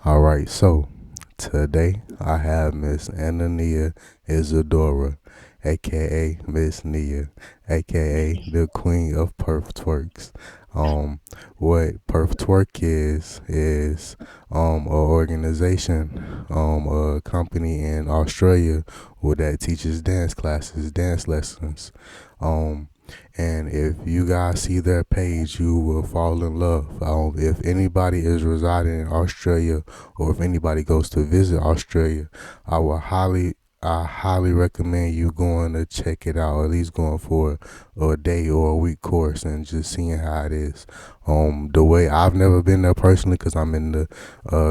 All right, so today I have Miss Anania Isadora, aka Miss Nia, aka the Queen of Perf Twerks. Um, what Perf Twerk is a organization, a company in Australia that teaches dance classes, dance lessons. Um, and if you guys see their page, you will fall in love. If anybody is residing in Australia, or if anybody goes to visit Australia, I will highly recommend you going to check it out. At least going for a day or a week course and just seeing how it is. The way I've never been there personally because I'm in the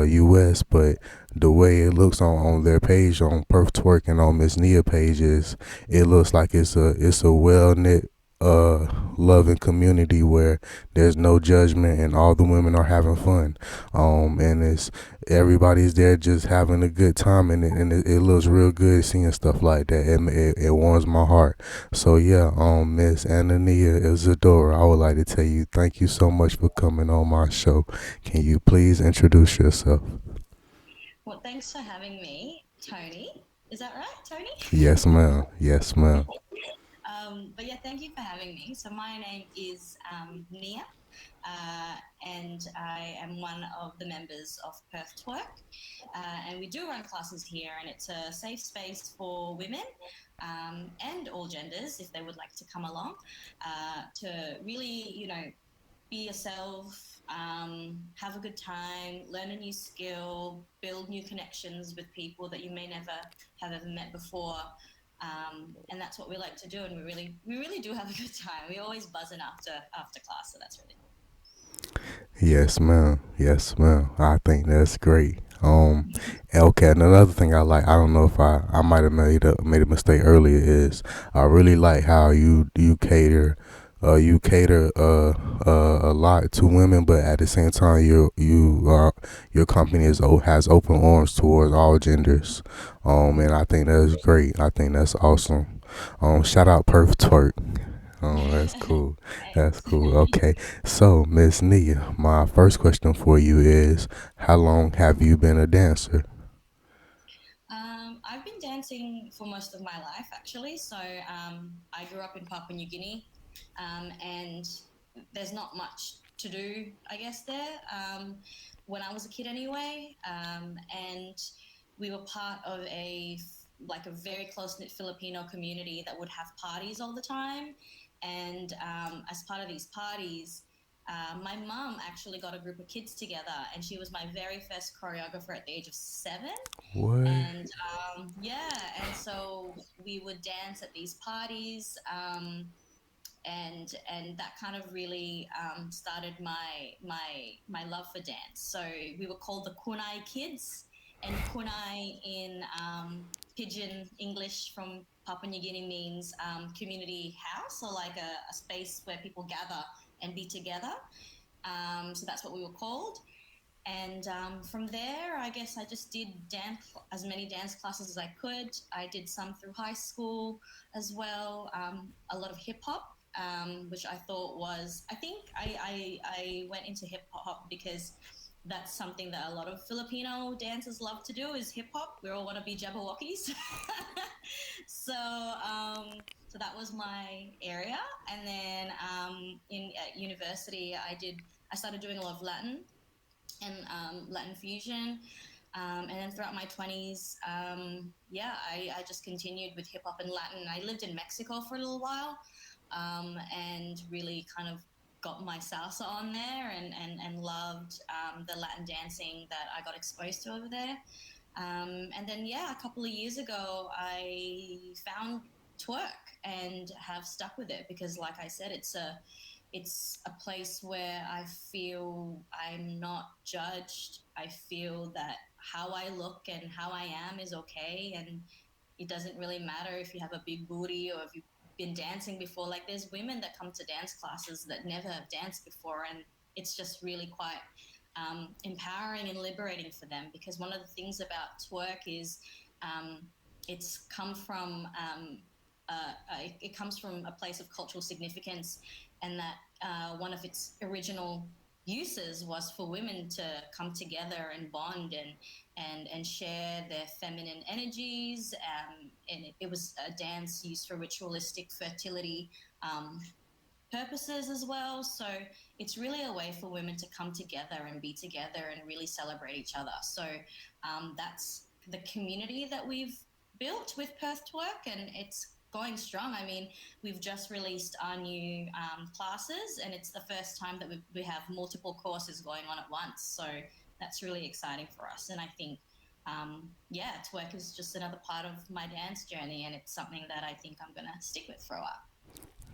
U.S., but the way it looks on their page on Perf Twerk and on Miss Nia pages, it looks like it's a well knit loving community where there's no judgment and all the women are having fun. And it's everybody's there just having a good time, and it looks real good seeing stuff like that. It warms my heart. So yeah, Miss Anania Isadora, I would like to tell you thank you so much for coming on my show. Can you please introduce yourself? Well, thanks for having me, Tony. Is that right, Tony? Yes, ma'am. Yes, ma'am. But yeah, thank you for having me. So my name is Nia, uh, and I am one of the members of Perth Twerk. And we do run classes here, and it's a safe space for women and all genders if they would like to come along to really, be yourself, have a good time, learn a new skill, build new connections with people that you may never have ever met before. And that's what we like to do, and we really do have a good time. We always buzzing after class, so that's really cool. Yes, ma'am. Yes, ma'am. I think that's great. Okay. And another thing I like, I don't know if I might have made a mistake earlier, is I really like how you cater a lot to women, but at the same time your company has open arms towards all genders. And I think that's great. I think that's awesome. Shout out Perf Twerk. Oh, that's cool. That's Thanks. cool. Okay. So, Miss Nia, my first question for you is, how long have you been a dancer? I've been dancing for most of my life, actually. So I grew up in Papua New Guinea, and there's not much to do, I guess, there when I was a kid, anyway. And we were part of a very close knit Filipino community that would have parties all the time. And as part of these parties, my mum actually got a group of kids together, and she was my very first choreographer at the age of 7. What? And yeah, and so we would dance at these parties, and that kind of really started my love for dance. So we were called the Kunai Kids, and Kunai in Pidgin English from Papua New Guinea means community house, or like a space where people gather and be together. So that's what we were called. And from there, I guess I just did dance, as many dance classes as I could. I did some through high school as well, a lot of hip hop, which I thought was, I think I went into hip hop because that's something that a lot of Filipino dancers love to do, is hip hop. We all want to be Jabberwockies. So that was my area. And then in at university, I started doing a lot of Latin and Latin fusion. And then throughout my 20s, yeah, I just continued with hip hop and Latin. I lived in Mexico for a little while, and really kind of got my salsa on there, and loved the Latin dancing that I got exposed to over there. And then, yeah, a couple of years ago, I found twerk and have stuck with it because, like I said, it's a place where I feel I'm not judged. I feel that how I look and how I am is okay, and it doesn't really matter if you have a big booty or if you've been dancing before. Like, there's women that come to dance classes that never have danced before, and it's just really quite empowering and liberating for them, because one of the things about twerk is um, it's come from it comes from a place of cultural significance, and that one of its original uses was for women to come together and bond and share their feminine energies. And it was a dance used for ritualistic fertility purposes as well. So it's really a way for women to come together and be together and really celebrate each other. So that's the community that we've built with Perth Twerk, and it's going strong. I mean, we've just released our new classes, and it's the first time that we have multiple courses going on at once. So that's really exciting for us. And I think, yeah, twerk is just another part of my dance journey, and it's something that I think I'm going to stick with for a while.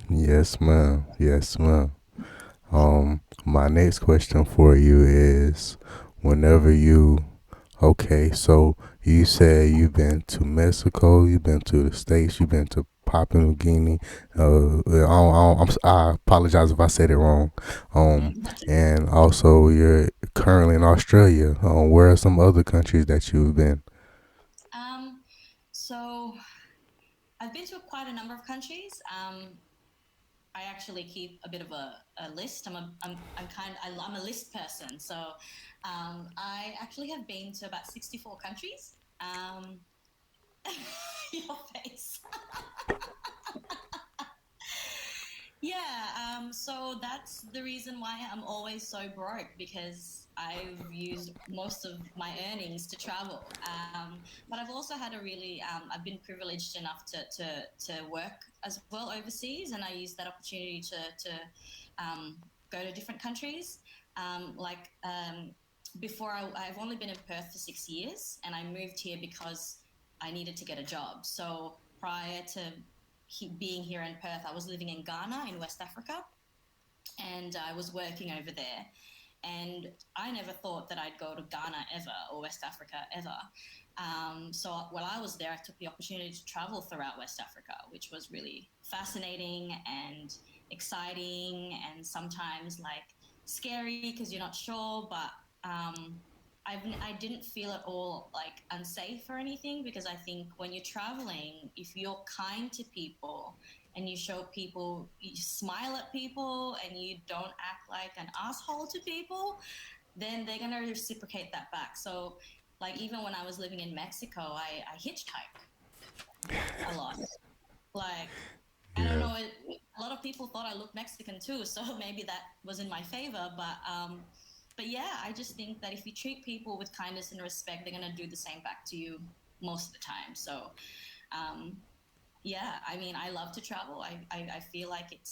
Yes, ma'am. Yes, ma'am. My next question for you is, whenever you, okay, so you said you've been to Mexico, you've been to the States, you've been to Papua New Guinea. I apologize if I said it wrong. Um, and also you're currently in Australia. Where are some other countries that you've been? Um, so I've been to quite a number of countries. I actually keep a bit of a list. I'm a list person. So I actually have been to about 64 countries. Your face. Yeah, so that's the reason why I'm always so broke, because I've used most of my earnings to travel. But I've also had a really, I've been privileged enough to work as well overseas, and I used that opportunity to go to different countries. Before I've only been in Perth for 6 years, and I moved here because I needed to get a job. So prior to being here in Perth, I was living in Ghana in West Africa, and I was working over there. And I never thought that I'd go to Ghana ever, or West Africa ever. So while I was there, I took the opportunity to travel throughout West Africa, which was really fascinating and exciting, and sometimes like scary because you're not sure. But I didn't feel at all like unsafe or anything, because I think when you're traveling, if you're kind to people and you show people, you smile at people, and you don't act like an asshole to people, then they're going to reciprocate that back. So, like, even when I was living in Mexico, I hitchhiked a lot. Like, I don't Yeah. know, a lot of people thought I looked Mexican too, so maybe that was in my favor. But yeah, I just think that if you treat people with kindness and respect, they're gonna do the same back to you most of the time. So um, yeah, I mean, I love to travel. I feel like it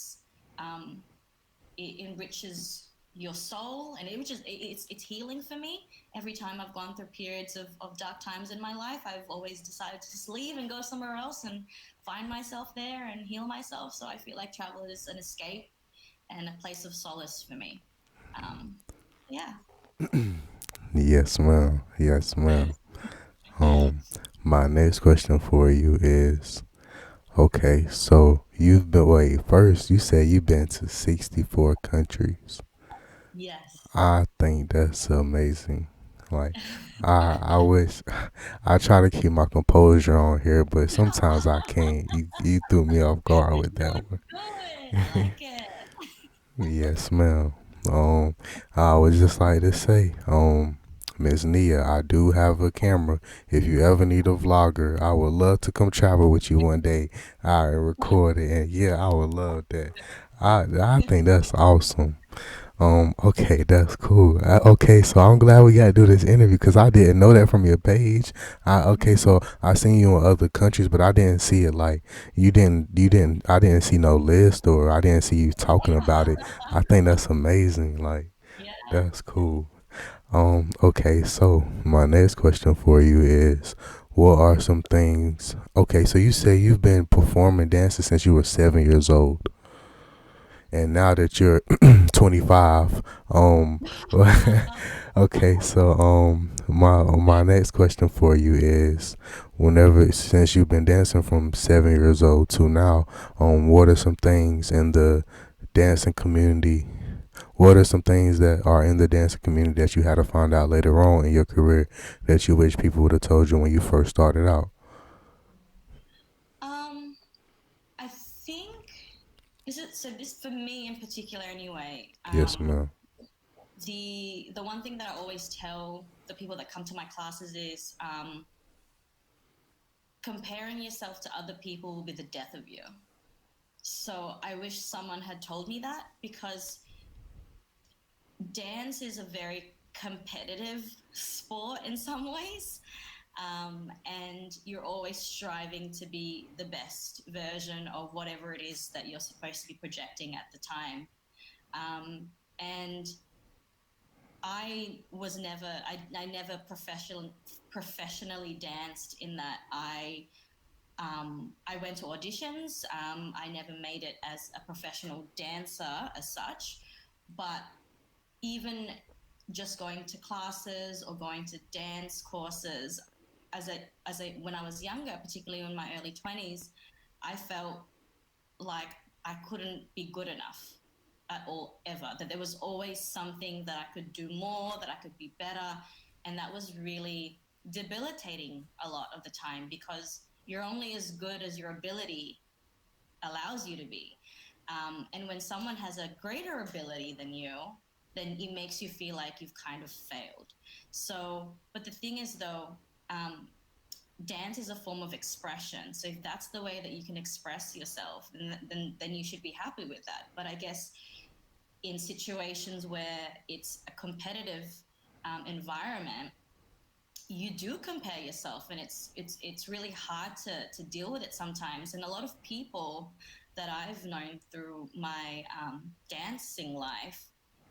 enriches your soul, and it's healing for me. Every time I've gone through periods of dark times in my life, I've always decided to just leave and go somewhere else and find myself there and heal myself. So I feel like travel is an escape and a place of solace for me. um, yeah. Yes, ma'am. Yes, ma'am. Um, my next question for you is, okay, so you've been, wait, first you said you've been to 64 countries. Yes. I think that's amazing. Like, I wish, I try to keep my composure on here, but sometimes I can't. You threw me off guard with No, that it's one. good. I like it. Yes, ma'am. Um, I would just like to say, Miss Nia, I do have a camera. If you ever need a vlogger, I would love to come travel with you one day. I record it, and yeah, I would love that. I think that's awesome. Okay, that's cool. Okay, so I'm glad we got to do this interview because I didn't know that from your page. Okay, so I seen you in other countries, but I didn't see it like I didn't see no list or I didn't see you talking about it. I think that's amazing. Like, Yeah. that's cool. Okay, so my next question for you is, what are some things? Okay, so you say you've been performing dances since you were 7 years old, and now that you're 25, okay, so my next question for you is, whenever since you've been dancing from 7 years old to now, what are some things in the dancing community? What are some things that are in the dancing community that you had to find out later on in your career that you wish people would have told you when you first started out? um I think, this is so this for me in particular anyway. Yes, ma'am. The one thing that I always tell the people that come to my classes is comparing yourself to other people will be the death of you. So I wish someone had told me that, because dance is a very competitive sport in some ways. And you're always striving to be the best version of whatever it is that you're supposed to be projecting at the time. And I never professionally danced, in that I went to auditions. I never made it as a professional dancer as such, but even just going to classes or going to dance courses as a when I was younger, particularly in my early 20s, I felt like I couldn't be good enough at all, ever. That there was always something that I could do more, that I could be better, and that was really debilitating a lot of the time, because you're only as good as your ability allows you to be. And when someone has a greater ability than you, then it makes you feel like you've kind of failed. So, but the thing is, though, um, dance is a form of expression. So if that's the way that you can express yourself, then you should be happy with that. But I guess in situations where it's a competitive environment, you do compare yourself, and it's really hard to deal with it sometimes. And a lot of people that I've known through my dancing life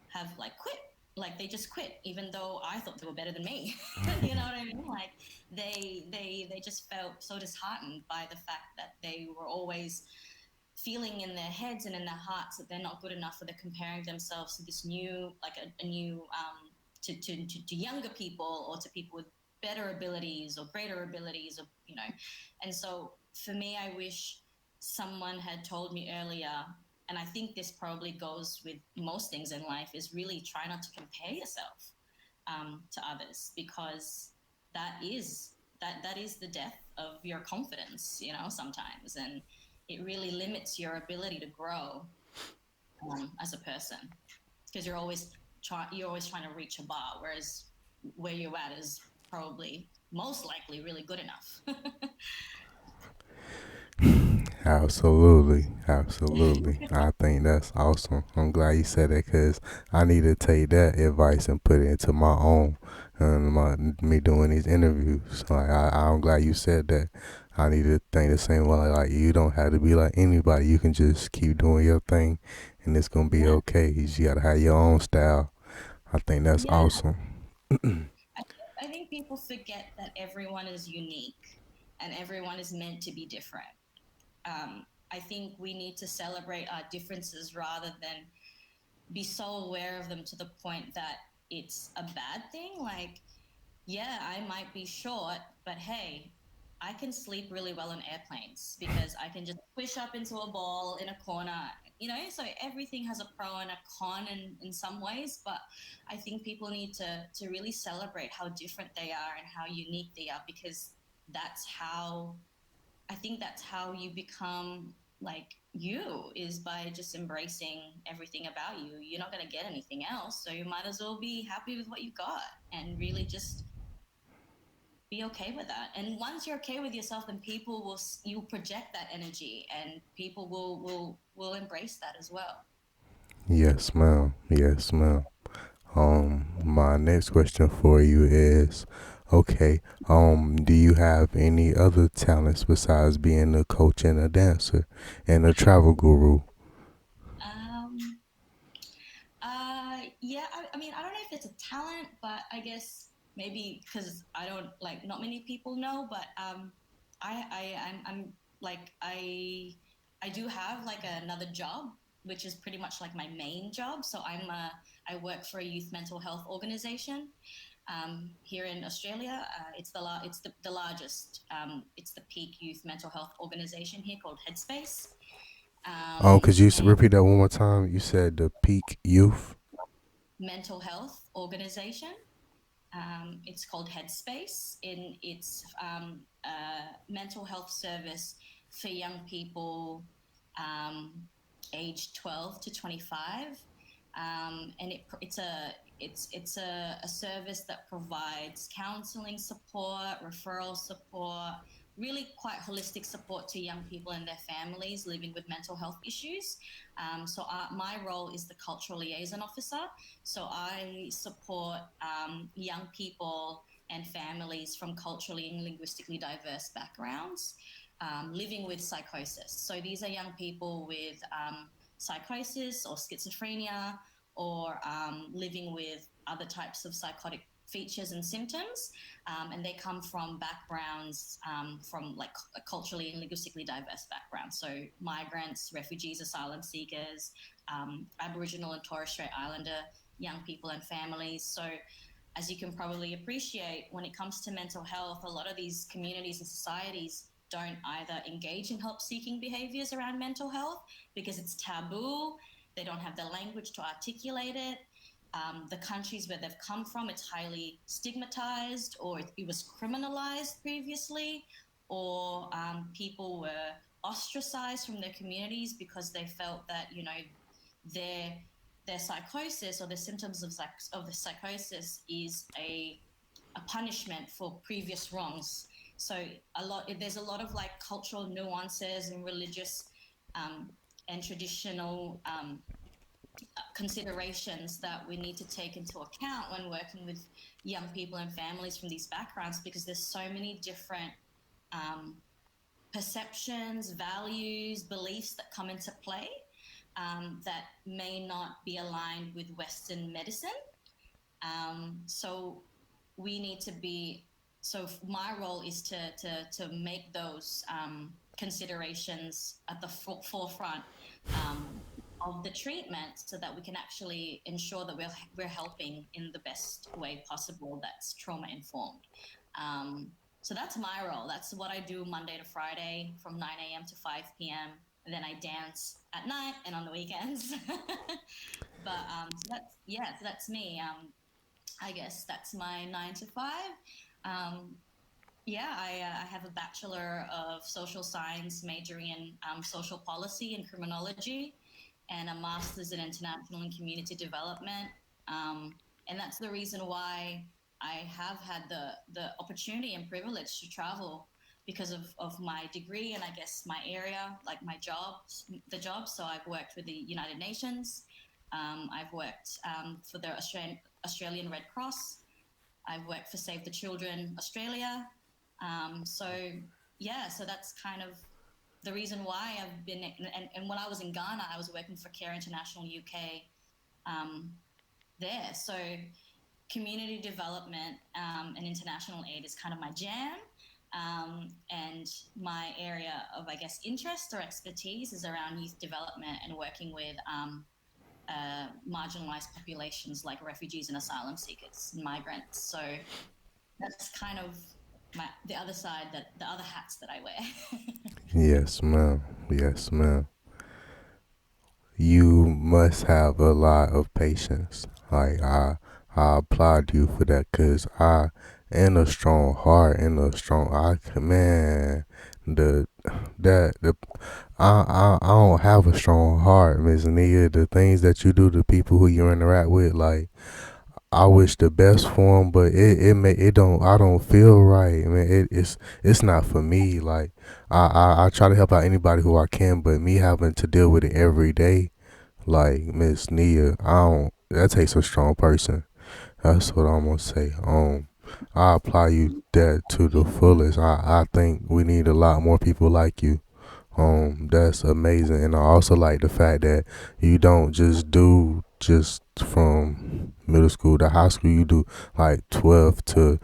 have like quit. Like they just quit, even though I thought they were better than me. You know what I mean? Like they just felt so disheartened by the fact that they were always feeling in their heads and in their hearts that they're not good enough, or they're comparing themselves to this new, like a new, to younger people, or to people with better abilities or greater abilities, or and so for me, I wish someone had told me earlier. And I think this probably goes with most things in life, is really try not to compare yourself to others, because that is the death of your confidence, sometimes. And it really limits your ability to grow as a person, because you're always trying to reach a bar, whereas where you're at is probably most likely really good enough. Absolutely, absolutely. I think that's awesome. I'm glad you said that because I need to take that advice and put it into my own, me doing these interviews. Like I'm glad you said that. I need to think the same way. Like you don't have to be like anybody. You can just keep doing your thing, and it's gonna be Yeah, okay. You just gotta have your own style. I think that's yeah. awesome. I think people forget that everyone is unique and everyone is meant to be different. I think we need to celebrate our differences rather than be so aware of them to the point that it's a bad thing. Like, yeah, I might be short, but hey, I can sleep really well on airplanes because I can just push up into a ball in a corner. So everything has a pro and a con in some ways, but I think people need to really celebrate how different they are and how unique they are, because that's how I think that's how you become like you, is by just embracing everything about you. You're not going to get anything else, so you might as well be happy with what you got and really just be okay with that. And once you're okay with yourself, then people will you project that energy, and people will embrace that as well. Yes, ma'am. Yes, ma'am. My next question for you is, okay, do you have any other talents besides being a coach and a dancer and a travel guru? Um, yeah, I mean, I don't know if it's a talent, but I guess maybe because I don't like not many people know, but I'm like I do have like another job, which is pretty much like my main job. So I work for a youth mental health organization here in Australia. It's the largest. It's the peak youth mental health organization here, called Headspace. Could you And repeat that one more time? You said the peak youth. mental health organization. It's called Headspace. It's a mental health service for young people um, aged 12 to 25. And it's it's a service that provides counseling support, referral support, really quite holistic support to young people and their families living with mental health issues. My role is the cultural liaison officer. So I support young people and families from culturally and linguistically diverse backgrounds living with psychosis. So these are young people with psychosis or schizophrenia or living with other types of psychotic features and symptoms. And they come from backgrounds from like culturally and linguistically diverse backgrounds. So migrants, refugees, asylum seekers, Aboriginal and Torres Strait Islander young people and families. So as you can probably appreciate, when it comes to mental health, a lot of these communities and societies don't either engage in help seeking behaviors around mental health because it's taboo, they don't have the language to articulate it. The countries where they've come from, it's highly stigmatized or it was criminalized previously, or people were ostracized from their communities because they felt that, you know, their their psychosis or the symptoms of the psychosis is a punishment for previous wrongs. So there's a lot of like cultural nuances and religious um, and traditional considerations that we need to take into account when working with young people and families from these backgrounds, because there's so many different um, perceptions, values, beliefs that come into play that may not be aligned with Western medicine. So we need to be. So my role is to make those considerations at the forefront of the treatment, so that we can actually ensure that we're helping in the best way possible. That's trauma informed. So that's my role. That's what I do Monday to Friday from 9 a.m. to 5 p.m. And then I dance at night and on the weekends. But so that's yeah, so that's me. I guess that's my 9 to 5. Um, yeah, I have a bachelor of social science, majoring in social policy and criminology, and a master's in international and community development. Um, and that's the reason why I have had the opportunity and privilege to travel because of my degree and I guess my area, like my job. So I've worked with the United Nations. I've worked for the Australian Red Cross. I've worked for Save the Children Australia. So yeah, so that's kind of the reason why I've been. And when I was in Ghana, I was working for Care International UK um, there. So community development and international aid is kind of my jam. And my area of, I guess, interest or expertise is around youth development and working with marginalized populations like refugees and asylum seekers and migrants. So that's kind of the other side, that the other hats that I wear. Yes, ma'am. Yes, ma'am. You must have a lot of patience. Like I applaud you for that, cause I and a strong heart and a strong man the that the I don't have a strong heart, Miss Nia. The things that you do to people who you interact with, like I wish the best for them, but it don't I don't feel right, man. It's not for me. Like I try to help out anybody who I can, but me having to deal with it every day, like Miss Nia, I don't. That takes a strong person. That's what I'm gonna say. I apply you that to the fullest. I think we need a lot more people like you. That's amazing, and I also like the fact that you don't just do just from middle school to high school. You do like 12 to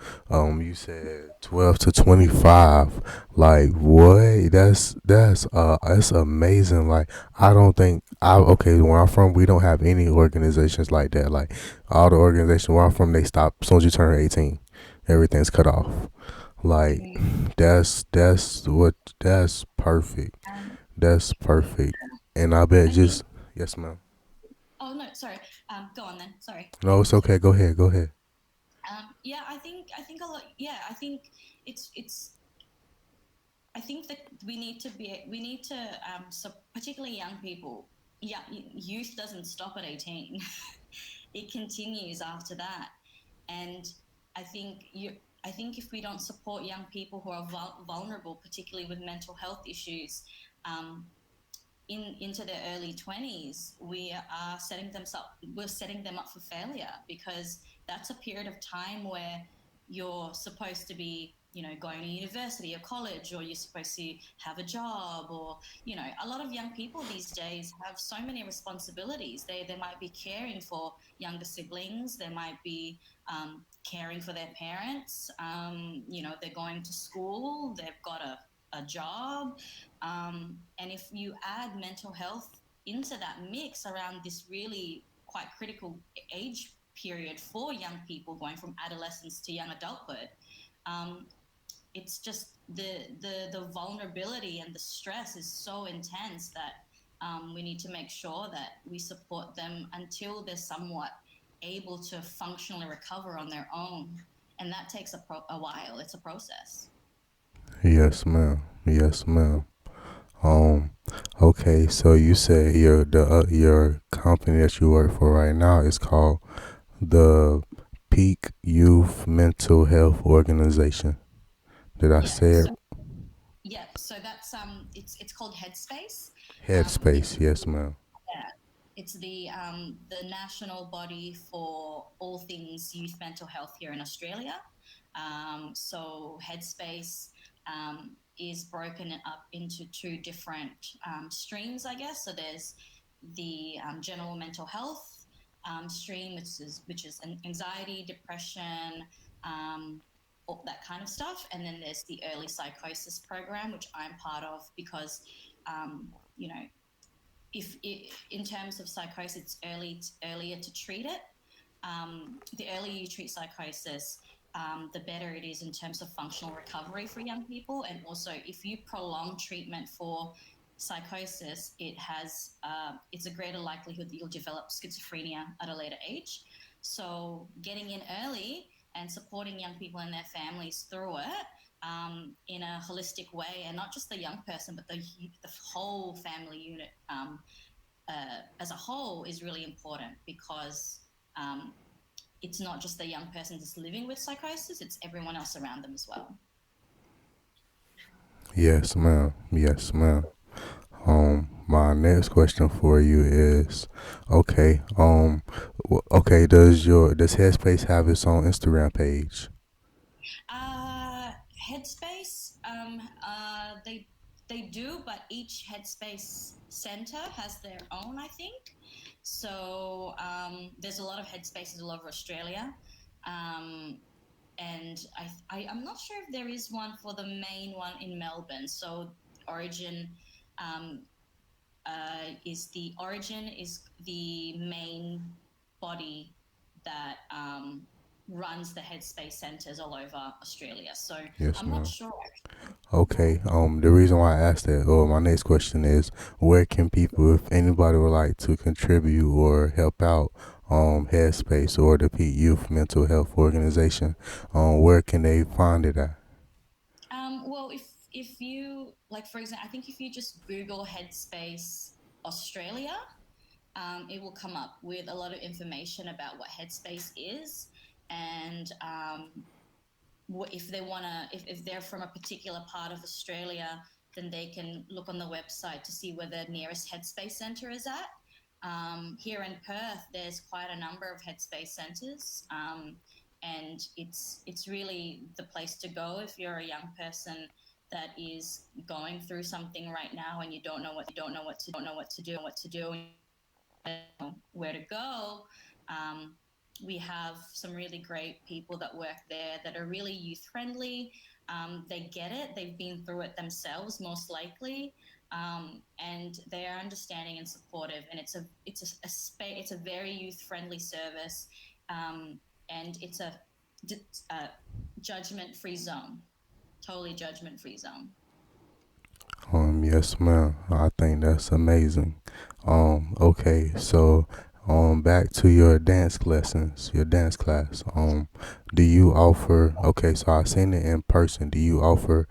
you said 12 to 25. Like what? That's amazing. Like I don't think I okay where I'm from we don't have any organizations like that. Like all the organizations where I'm from they stop as soon as you turn 18. Everything's cut off. Like Mm. that's perfect. Um, That's perfect. And I bet I think. just yes, ma'am. Oh no, sorry. Go on then. Sorry, I No, it's interrupted. okay. Go ahead. Go ahead. Yeah, I think a lot. Yeah, I think it's. I think that we need to so particularly young people. Yeah, youth doesn't stop at 18. it continues after that. And I think you I think if we don't support young people who are vulnerable, particularly with mental health issues, um, into their early 20s, we're setting them up for failure, because that's a period of time where you're supposed to be, going to university or college, or you're supposed to have a job, or, a lot of young people these days have so many responsibilities. They might be caring for younger siblings, they might be caring for their parents, they're going to school, they've got a job, and if you add mental health into that mix around this really quite critical age period for young people, going from adolescence to young adulthood, um, it's just the vulnerability and the stress is so intense that we need to make sure that we support them until they're somewhat able to functionally recover on their own. And that takes a while. It's a process. Yes, ma'am. Yes, ma'am. Um, okay, so you said your company that you work for right now is called the Peak Youth Mental Health Organization. Did I Yeah. say it? So yep. So that's it's called Headspace. It's Headspace. Yes, ma'am. yeah, it's the national body for all things youth mental health here in Australia. So Headspace is broken up into two different streams, I guess. So there's the general mental health stream, which is anxiety, depression, um, all that kind of stuff, and then there's the early psychosis program, which I'm part of, because um, you know if it, in terms of psychosis, it's earlier to treat it. The earlier you treat psychosis, the better it is in terms of functional recovery for young people. And also, if you prolong treatment for psychosis, it's a greater likelihood that you'll develop schizophrenia at a later age. So, getting in early and supporting young people and their families through it in a holistic way, and not just the young person, but the whole family unit as a whole, is really important, because um, it's not just the young person that's living with psychosis, it's everyone else around them as well. Yes, ma'am. Yes, ma'am. My next question for you is, okay, okay, does Headspace have its own Instagram page? Uh, Headspace, they do, but each Headspace center has their own, I think. So there's a lot of Headspaces all over Australia. Um, and I'm not sure if there is one for the main one in Melbourne. So Origin Origin is the main body that runs the Headspace centers all over Australia. So Yes, I'm not ma'am. sure actually. Okay. The reason why I asked that, or my next question is, where can people, if anybody would like to contribute or help out, Headspace or the Pete Youth Mental Health Organization, where can they find it at? Well, if you like, for example, I think if you just Google Headspace Australia, it will come up with a lot of information about what Headspace is, and if they want to, if they're from a particular part of Australia, then they can look on the website to see where the nearest Headspace centre is at. Here in Perth, there's quite a number of Headspace centres, and it's really the place to go if you're a young person that is going through something right now, and you don't know what to do, where to go. Um, we have some really great people that work there that are really youth friendly. They get it. They've been through it themselves, most likely, and they are understanding and supportive. And it's a very youth friendly service, and it's a judgment free zone, totally judgment free zone. Yes, ma'am. I think that's amazing. Okay, so back to your dance lessons, your dance class. Do you offer? Okay, so I seen it in person. Do you offer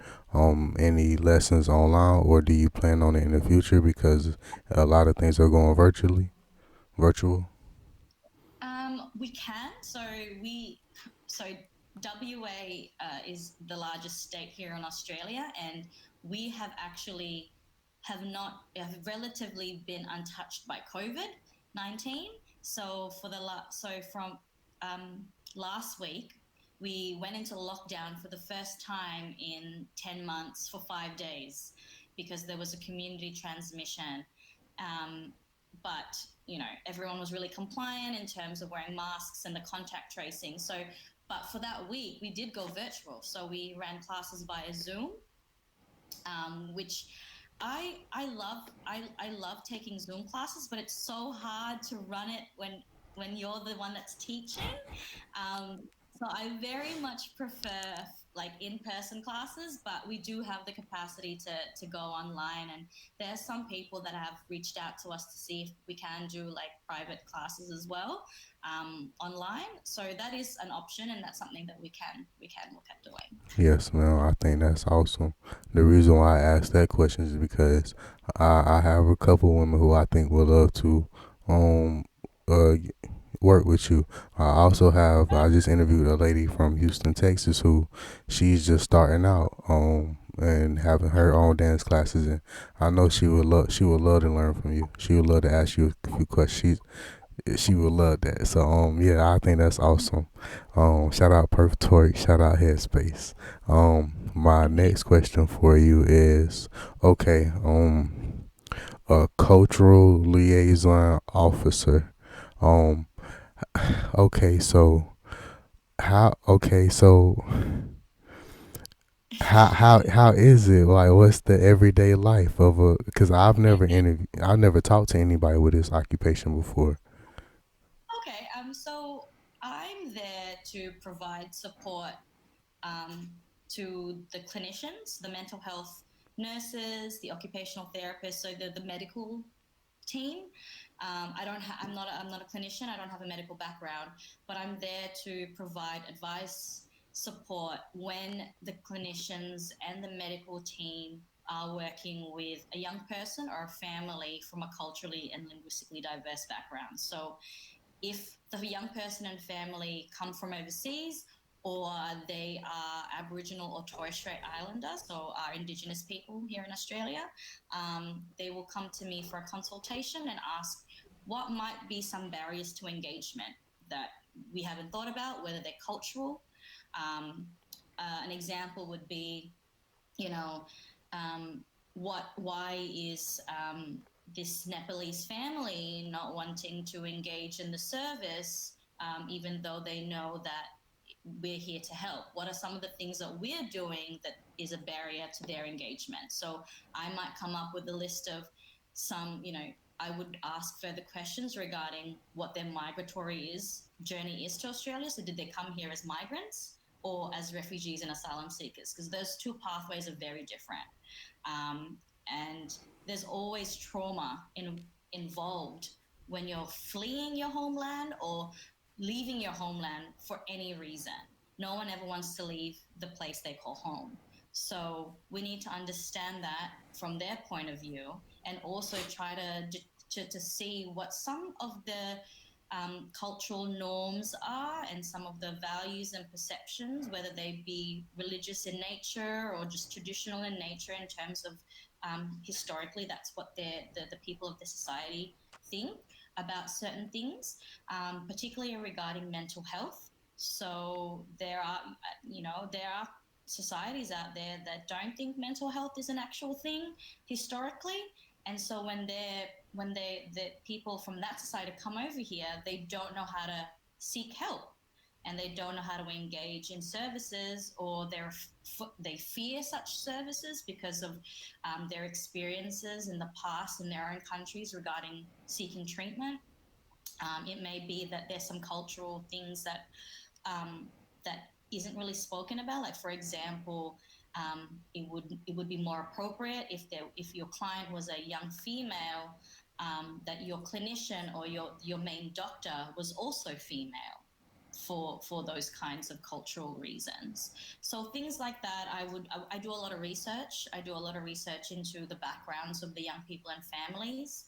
any lessons online, or do you plan on it in the future? Because a lot of things are going virtual. We can. So WA is the largest state here in Australia, and we have actually have not have relatively been untouched by COVID-19. So from um, last week, we went into lockdown for the first time in 10 months for 5 days because there was a community transmission. Um, but everyone was really compliant in terms of wearing masks and the contact tracing. So, but for that week, we did go virtual. So we ran classes via Zoom, which I love taking Zoom classes, but it's so hard to run it when you're the one that's teaching. Um, so I very much prefer like in-person classes, but we do have the capacity to go online. And there's some people that have reached out to us to see if we can do like private classes as well online. So that is an option, and that's something that we can look at doing. Yes, man. I think that's awesome. The reason why I asked that question is because I have a couple women who I think would love to um uh work with you. I just interviewed a lady from Houston, Texas, who she's just starting out and having her own dance classes, and I know she would love to learn from you. She would love to ask you a few questions. She would love that. So yeah, I think that's awesome. Shout out Perf Torque, shout out Headspace. My next question for you is okay, a cultural liaison officer. Um okay, so so how is it like? What's the everyday life of a? Because I've never talked to anybody with this occupation before. Okay, so I'm there to provide support um, to the clinicians, the mental health nurses, the occupational therapists, so the medical team. I'm not a clinician. I don't have a medical background, but I'm there to provide advice, support when the clinicians and the medical team are working with a young person or a family from a culturally and linguistically diverse background. So if the young person and family come from overseas or they are Aboriginal or Torres Strait Islander, so are Indigenous people here in Australia, they will come to me for a consultation and ask what might be some barriers to engagement that we haven't thought about, whether they're cultural. Um, an example would be, you know, why is this Nepalese family not wanting to engage in the service, even though they know that we're here to help? What are some of the things that we're doing that is a barrier to their engagement? So I might come up with a list of some, I would ask further questions regarding what their migratory journey is to Australia. So did they come here as migrants or as refugees and asylum seekers? Because those two pathways are very different. And there's always trauma involved when you're fleeing your homeland or leaving your homeland for any reason. No one ever wants to leave the place they call home. So we need to understand that from their point of view and also try to see what some of the cultural norms are and some of the values and perceptions, whether they be religious in nature or just traditional in nature in terms of historically, that's what the people of the society think about certain things, particularly regarding mental health. So there are societies out there that don't think mental health is an actual thing historically, and so when the people from that society come over here, they don't know how to seek help and they don't know how to engage in services, or they fear such services because of their experiences in the past in their own countries regarding seeking treatment. It may be that there's some cultural things um, that isn't really spoken about. Like for example, it would be more appropriate if your client was a young female, that your clinician or your main doctor was also female for those kinds of cultural reasons. So things like that, I do a lot of research. I do a lot of research into the backgrounds of the young people and families.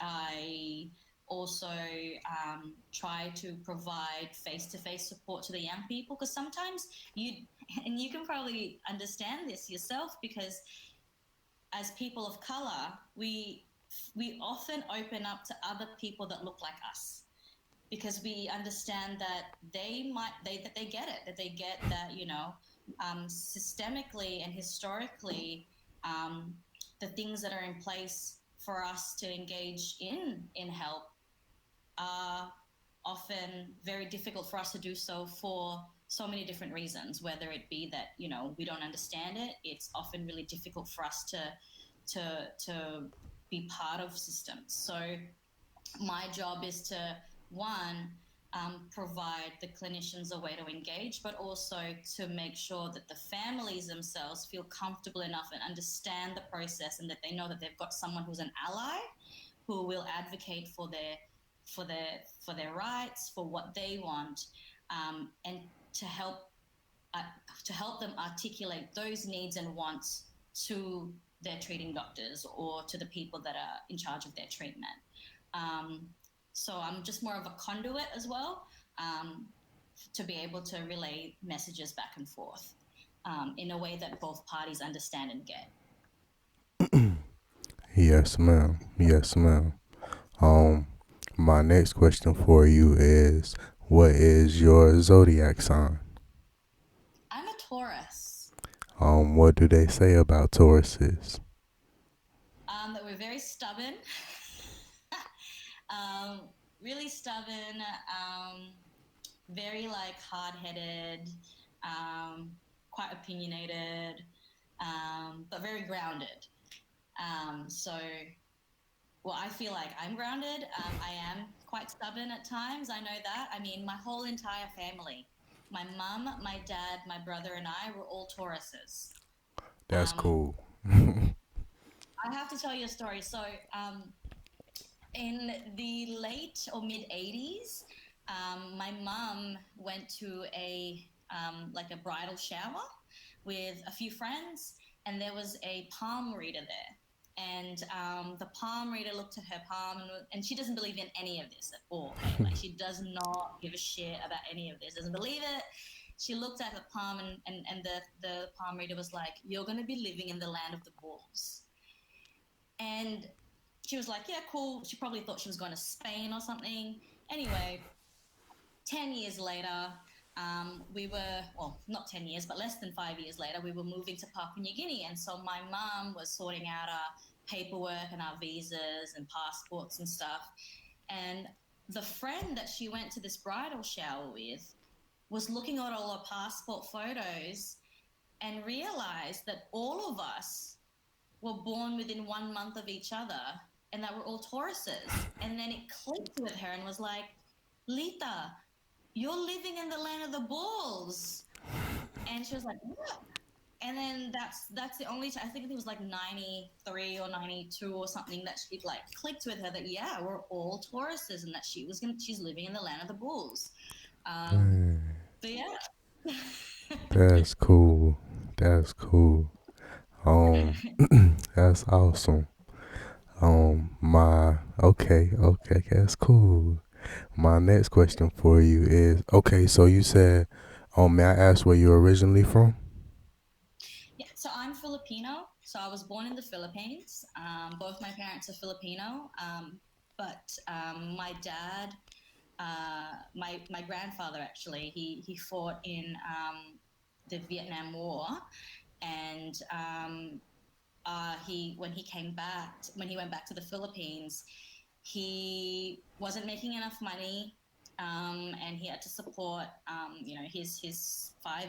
I also try to provide face-to-face support to the young people, because sometimes you and you can probably understand this yourself, because as people of color, we often open up to other people that look like us, because we understand that they get it, that they get that, systemically and historically, um, the things that are in place for us to engage in help are often very difficult for us to do so for so many different reasons. Whether it be that, we don't understand it, it's often really difficult for us to be part of systems. So my job is to, one, provide the clinicians a way to engage, but also to make sure that the families themselves feel comfortable enough and understand the process, and that they know that they've got someone who's an ally, who will advocate for their for their rights, for what they want, and to help uh, to help them articulate those needs and wants to their treating doctors or to the people that are in charge of their treatment. Um, so I'm just more of a conduit as well, um, to be able to relay messages back and forth, in a way that both parties understand and get. Yes, ma'am. Yes, ma'am. Um, my next question for you is, what is your zodiac sign? I'm a Taurus. What do they say about Tauruses? That we're very stubborn, um, really stubborn, very like hard headed, um, quite opinionated, but very grounded. So, well, I feel like I'm grounded. I am quite stubborn at times. I know that. I mean, my whole entire family, my mum, my dad, my brother, and I were all Tauruses. That's Um, cool. I have to tell you a story. So, in the late or mid 80s, my mum went to a like a bridal shower with a few friends, and there was a palm reader there. And the palm reader looked at her palm, and she doesn't believe in any of this at all. Hey, like she does not give a shit about any of this, doesn't believe it. She looked at the palm, and the palm reader was like, "You're going to be living in the land of the bulls." And she was like, yeah, cool. She probably thought she was going to Spain or something. Anyway, 10 years later, we were, well, not 10 years, but less than 5 years later, we were moving to Papua New Guinea. And so my mum was sorting out our paperwork and our visas and passports and stuff. And the friend that she went to this bridal shower with was looking at all her passport photos and realized that all of us were born within 1 month of each other, and that we're all Tauruses. And then it clicked with her and was like, Lita, you're living in the land of the bulls. And she was like, what? And then that's the only I think it was like 93 or 92 or something, that she like clicked with her that, yeah, we're all Tauruses, and that she's living in the land of the bulls. Um, Dang, but yeah. that's cool. That's cool. Um, that's awesome. My okay, that's cool. My next question for you is, okay, so you said, may I ask where you're originally from? Yeah, so I'm Filipino. So I was born in the Philippines. Both my parents are Filipino, but my dad, my grandfather actually, he fought in the Vietnam War, and he when he came back when he went back to the Philippines, he wasn't making enough money, and he had to support his five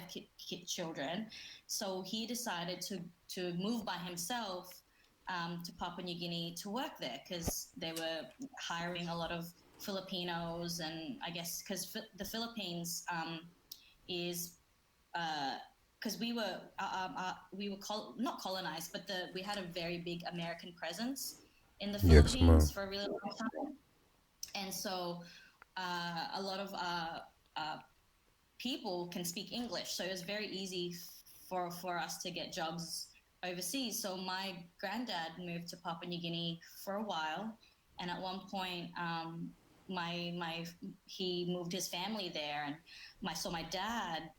children. So he decided to move by himself, to Papua New Guinea to work there, because they were hiring a lot of Filipinos, and I guess because the Philippines is because we were not colonized, but we had a very big American presence in the Yes, ma'am. Philippines for a really long time, and so a lot of people can speak English, so it was very easy for us to get jobs overseas. So my granddad moved to Papua New Guinea for a while, And at one point, my he moved his family there, and my dad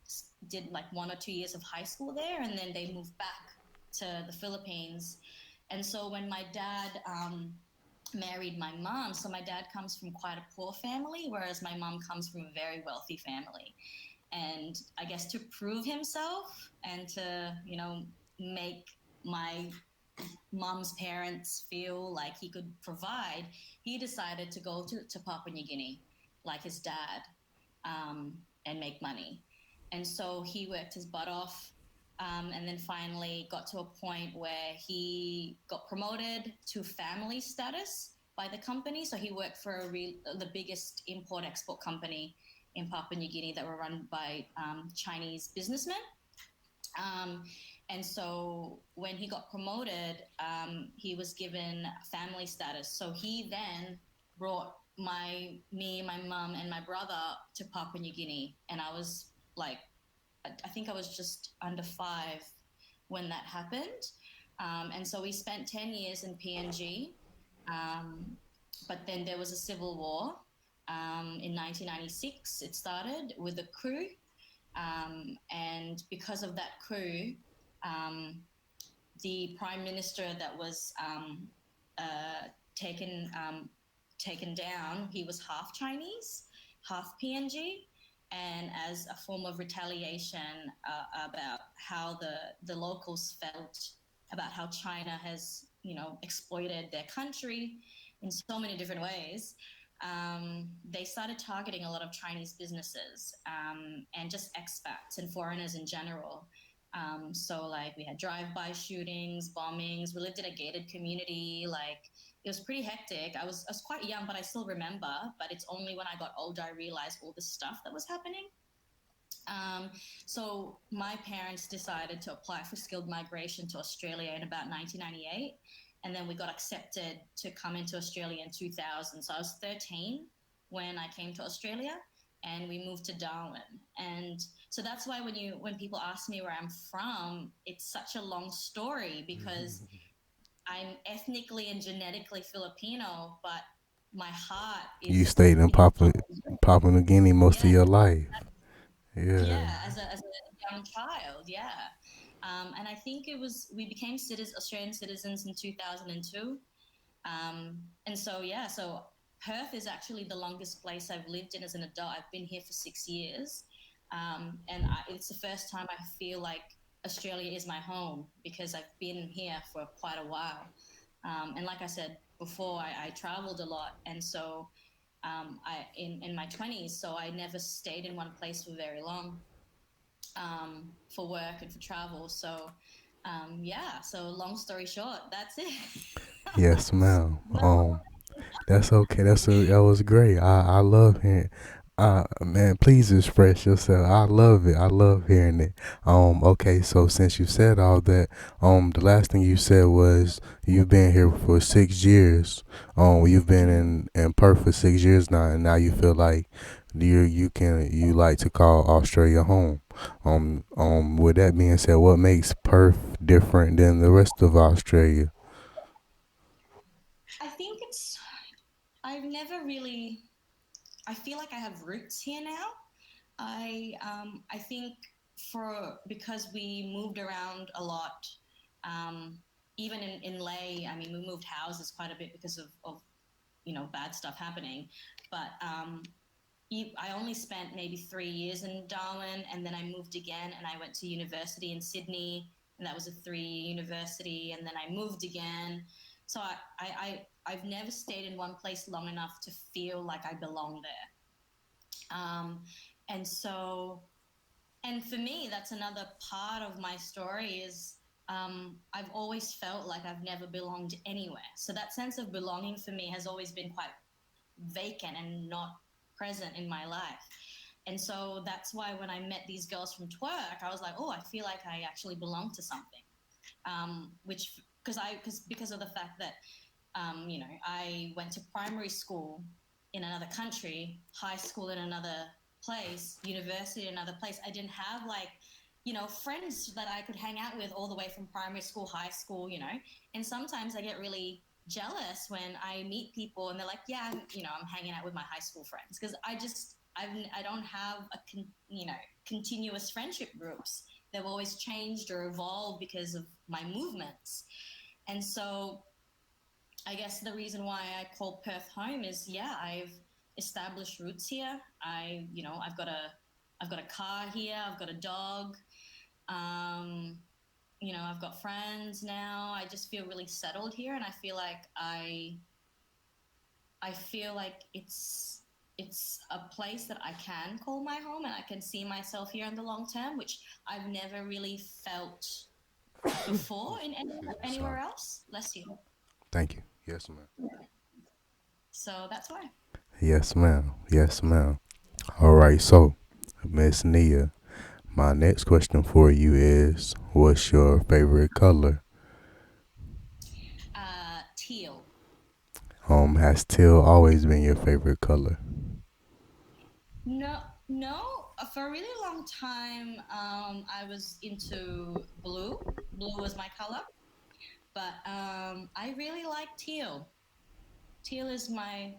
did like 1 or 2 years of high school there, and then they moved back to the Philippines. And so when my dad married my mom, so my dad comes from quite a poor family, whereas my mom comes from a very wealthy family. And I guess to prove himself and to, make my mom's parents feel like he could provide, he decided to go to Papua New Guinea, like his dad, and make money. And so he worked his butt off, and then finally got to a point where he got promoted to family status by the company. So he worked for the biggest import export company in Papua New Guinea that were run by Chinese businessmen. Um, and so when he got promoted, he was given family status. So he then brought my mum, and my brother to Papua New Guinea, and I was like, I think I was just under 5 when that happened. And so we spent 10 years in PNG, um, but then there was a civil war in 1996. It started with a coup, and because of that coup, um, the prime minister that was uh, taken taken down, he was half Chinese, half PNG, and as a form of retaliation about how the locals felt about how China has exploited their country in so many different ways. They started targeting a lot of Chinese businesses, and just expats and foreigners in general. So like we had drive-by shootings, bombings. We lived in a gated community. Like it was pretty hectic. I was quite young, but I still remember. But it's only when I got older I realized all the stuff that was happening. Um, so my parents decided to apply for skilled migration to Australia in about 1998, and then we got accepted to come into Australia in 2000. So I was 13 when I came to Australia, and we moved to Darwin. And so that's why when people ask me where I'm from, it's such a long story because I'm ethnically and genetically Filipino, but my heart You is, stayed in Papua. Papua New Guinea most of Yeah, your life. Yeah. yeah, as a young child, yeah. And I think we became Australian citizens in 2002. And so, yeah, so Perth is actually the longest place I've lived in as an adult. I've been here for 6 years. It's the first time I feel like Australia is my home because I've been here for quite a while. And like I said before, I traveled a lot. And so in my 20s, so I never stayed in one place for very long, for work and for travel. So, yeah, so long story short, that's it. Yes, ma'am. Well, That's okay. That was great. I love hearing. Man, please express yourself. I love it. I love hearing it. Okay. So since you said all that, the last thing you said was you've been here for 6 years. You've been in Perth for 6 years now, and now you feel like you like to call Australia home. With that being said, what makes Perth different than the rest of Australia? I think I've never really, I feel like I have roots here now. I think because we moved around a lot, um, even in Lay, I mean, we moved houses quite a bit because of bad stuff happening. But I only spent maybe 3 years in Darwin, and then I moved again, and I went to university in Sydney, and that was a 3-year university, and then I moved again. So I've never stayed in one place long enough to feel like I belong there. Um, and so, and for me, that's another part of my story is I've always felt like I've never belonged anywhere. So that sense of belonging for me has always been quite vacant and not present in my life. And so that's why when I met these girls from Twerk, I was like, oh, I feel like I actually belong to something. Which because of the fact that I went to primary school in another country, high school in another place, university in another place. I didn't have like friends that I could hang out with all the way from primary school, high school, and sometimes I get really jealous when I meet people and they're like, yeah, I'm hanging out with my high school friends because I don't have continuous friendship groups. They've always changed or evolved because of my movements. And so I guess the reason why I call Perth home is, yeah, I've established roots here. I've got a car here. I've got a dog. Um, I've got friends now. I just feel really settled here, and I feel like it's a place that I can call my home, and I can see myself here in the long term, which I've never really felt before in Sorry. anywhere else. Bless you. Thank you. Yes, ma'am. So that's why. Yes, ma'am. Yes, ma'am. All right. So, Miss Nia, my next question for you is, what's your favorite color? Teal. Has teal always been your favorite color? No, no. For a really long time, I was into blue. Blue was my color, but I really like teal. Teal is my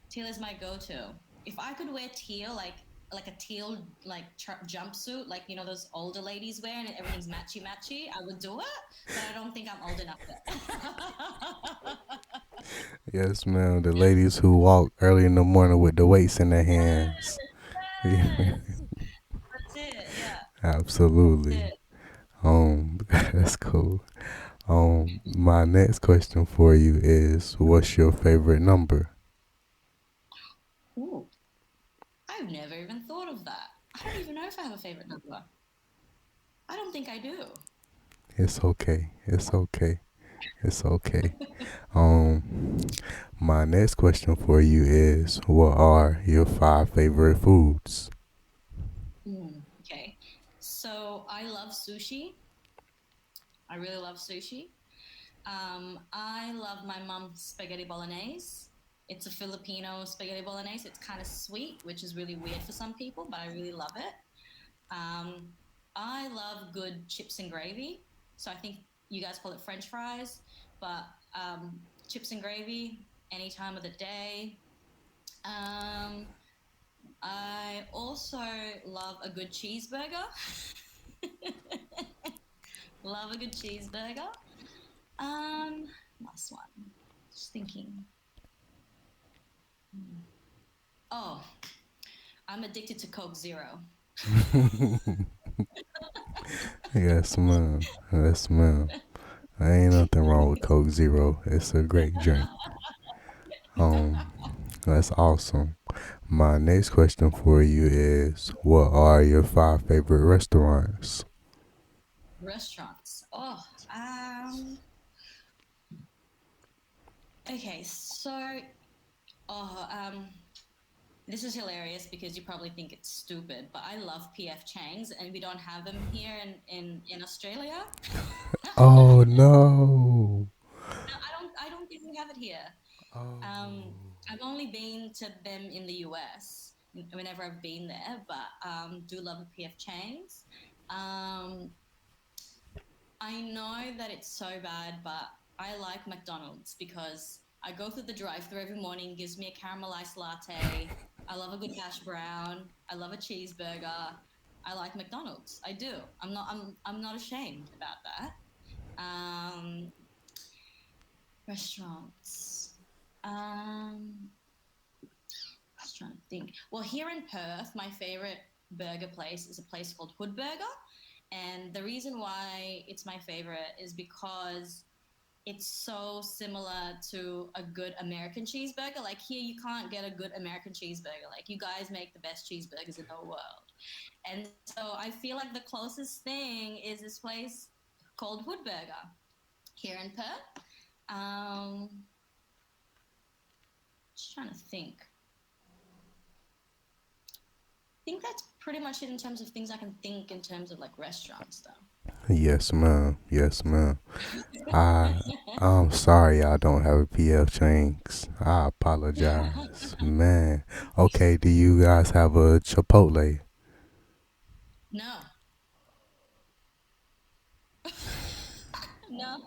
teal is my go-to. If I could wear teal, like a teal jumpsuit, like those older ladies wear, and everything's matchy matchy, I would do it. But I don't think I'm old enough yet. Yes, ma'am. The ladies who walk early in the morning with the weights in their hands. Yes, yes, that's it. Yeah, that's Absolutely. it. That's cool. My next question for you is, what's your favorite number? Ooh, I've never even thought of that. I don't even know if I have a favorite number. I don't think I do. It's okay. It's okay. It's okay. Um, my next question for you is, what are your five favorite foods? Okay. So I love sushi. I really love sushi. I love my mom's spaghetti bolognese. It's a Filipino spaghetti bolognese. It's kind of sweet, which is really weird for some people, but I really love it. Um, I love good chips and gravy. So I think you guys call it French fries, but chips and gravy any time of the day. Um, I also love a good cheeseburger. Love a good cheeseburger. Um, Last one. Just thinking. Oh, I'm addicted to Coke Zero. Yes, ma'am. Yes, ma'am. Ain't nothing wrong with Coke Zero. It's a great drink. Um, that's awesome. My next question for you is, what are your five favorite restaurants? Restaurants. Okay. Oh, this is hilarious because you probably think it's stupid, but I love PF Chang's, and we don't have them here in Australia. Oh no. No, I don't think we have it here. Oh. I've only been to them in the US whenever I've been there, but do love a PF Chang's. Um, I know that it's so bad, but I like McDonald's because I go through the drive-through every morning, gives me a caramelized latte. I love a good hash brown. I love a cheeseburger. I like McDonald's. I do. I'm not ashamed about that. Um, Restaurants. Um, Just trying to think. Well, here in Perth, my favorite burger place is a place called Hood Burger. And the reason why it's my favorite is because it's so similar to a good American cheeseburger. Like here, you can't get a good American cheeseburger. Like you guys make the best cheeseburgers in the world. And so I feel like the closest thing is this place called Hood Burger here in Perth. Just trying to think. Think that's pretty much it in terms of things I can think in terms of like restaurants, though. Yes, ma'am. Yes, ma'am. I I'm sorry I don't have a PF Chang's. I apologize, man. Okay, do you guys have a Chipotle? No, no,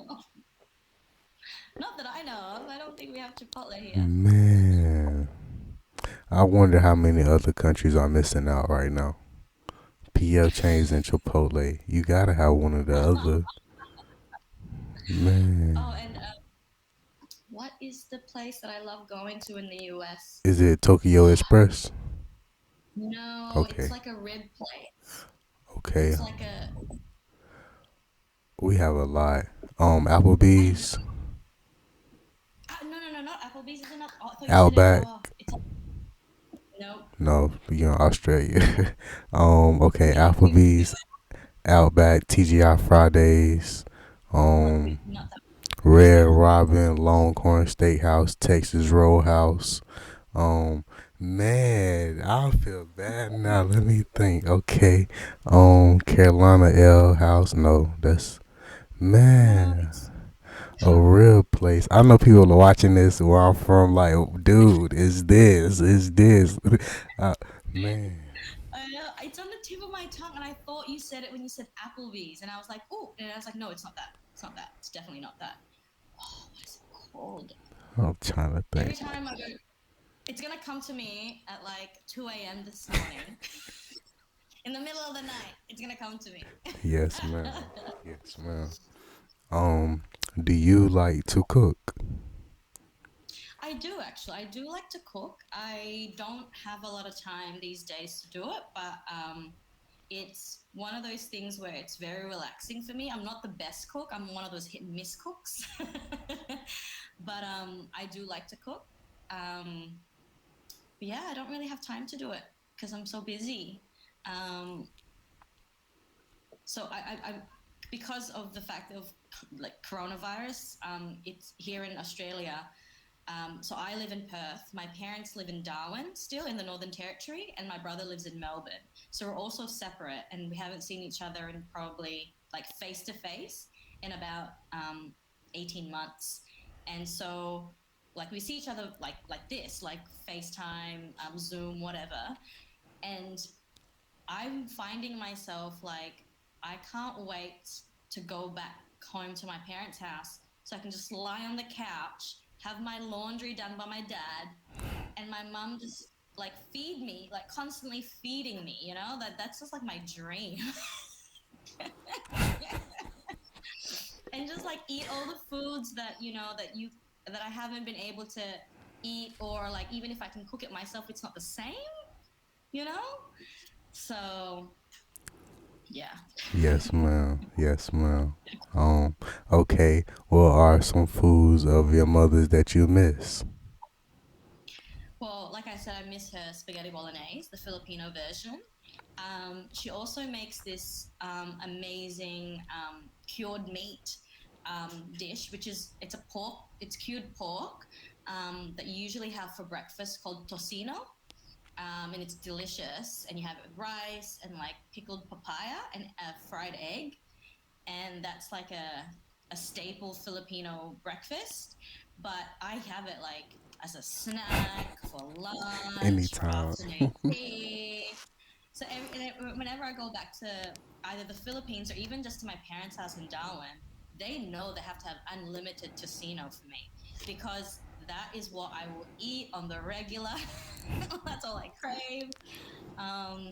Not that I know of. I don't think we have Chipotle here. Man, I wonder how many other countries are missing out right now. PF Chang's and Chipotle. You gotta have one of the other. Man, Oh, and what is the place that I love going to in the US? is it Tokyo Express? No, it's Okay, like a rib place. okay. It's like a We have a lot. and Applebee's, no, no, no, not Applebee's. Is it not? Oh, I thought you said it. Outback. Oh, it's like, no. No, you know Australia. Okay, Yeah, we Applebee's, Outback, TGI Fridays, um, not that. Red Robin, Longhorn Steakhouse, Texas Roadhouse. Um, man, I feel bad now. Let me think. Okay, Carolina Ale House. No, that's No, man. it's. A real place. I know people are watching this where I'm from. Like, dude, is this? uh, man, I know it's on the tip of my tongue, and I thought you said it when you said Applebee's, and I was like, oh, and I was like, no, it's not that. It's not that. It's definitely not that. Oh, what is it called? I'm trying to Every think. time I go, it's gonna come to me at like 2 a.m. this morning. In the middle of the night, it's gonna come to me. Yes, ma'am. Yes, ma'am. Um, do you like to cook? I do actually. I do like to cook. I don't have a lot of time these days to do it, but it's one of those things where it's very relaxing for me. I'm not the best cook. I'm one of those hit and miss cooks, but I do like to cook. Um, but yeah, I don't really have time to do it because I'm so busy. Um, so I because of the fact of like coronavirus, it's here in Australia. So I live in Perth. My parents live in Darwin, still in the Northern Territory, and my brother lives in Melbourne. So we're also separate, and we haven't seen each other in probably like face to face in about 18 months. And so, like we see each other like this, like FaceTime, Zoom, whatever. And I'm finding myself like I can't wait to go back home to my parents' house so I can just lie on the couch, have my laundry done by my dad, and my mum just like feed me, like constantly feeding me, that's just like my dream. And just like eat all the foods that I haven't been able to eat, or like even if I can cook it myself, it's not the same, you know? So yeah. Yes, ma'am. Yes, ma'am. Um, okay. What are some foods of your mother's that you miss? Well, like I said, I miss her spaghetti bolognese, the Filipino version. She also makes this amazing cured meat dish, which is it's cured pork that you usually have for breakfast called tocino, and it's delicious. And you have it with rice and like pickled papaya and a fried egg, and that's like a staple Filipino breakfast. But I have it like as a snack for lunch, for Anytime. afternoon tea. So whenever I go back to either the Philippines or even just to my parents' house in Darwin, they know they have to have unlimited tocino for me because that is what I will eat on the regular. That's all I crave. Um,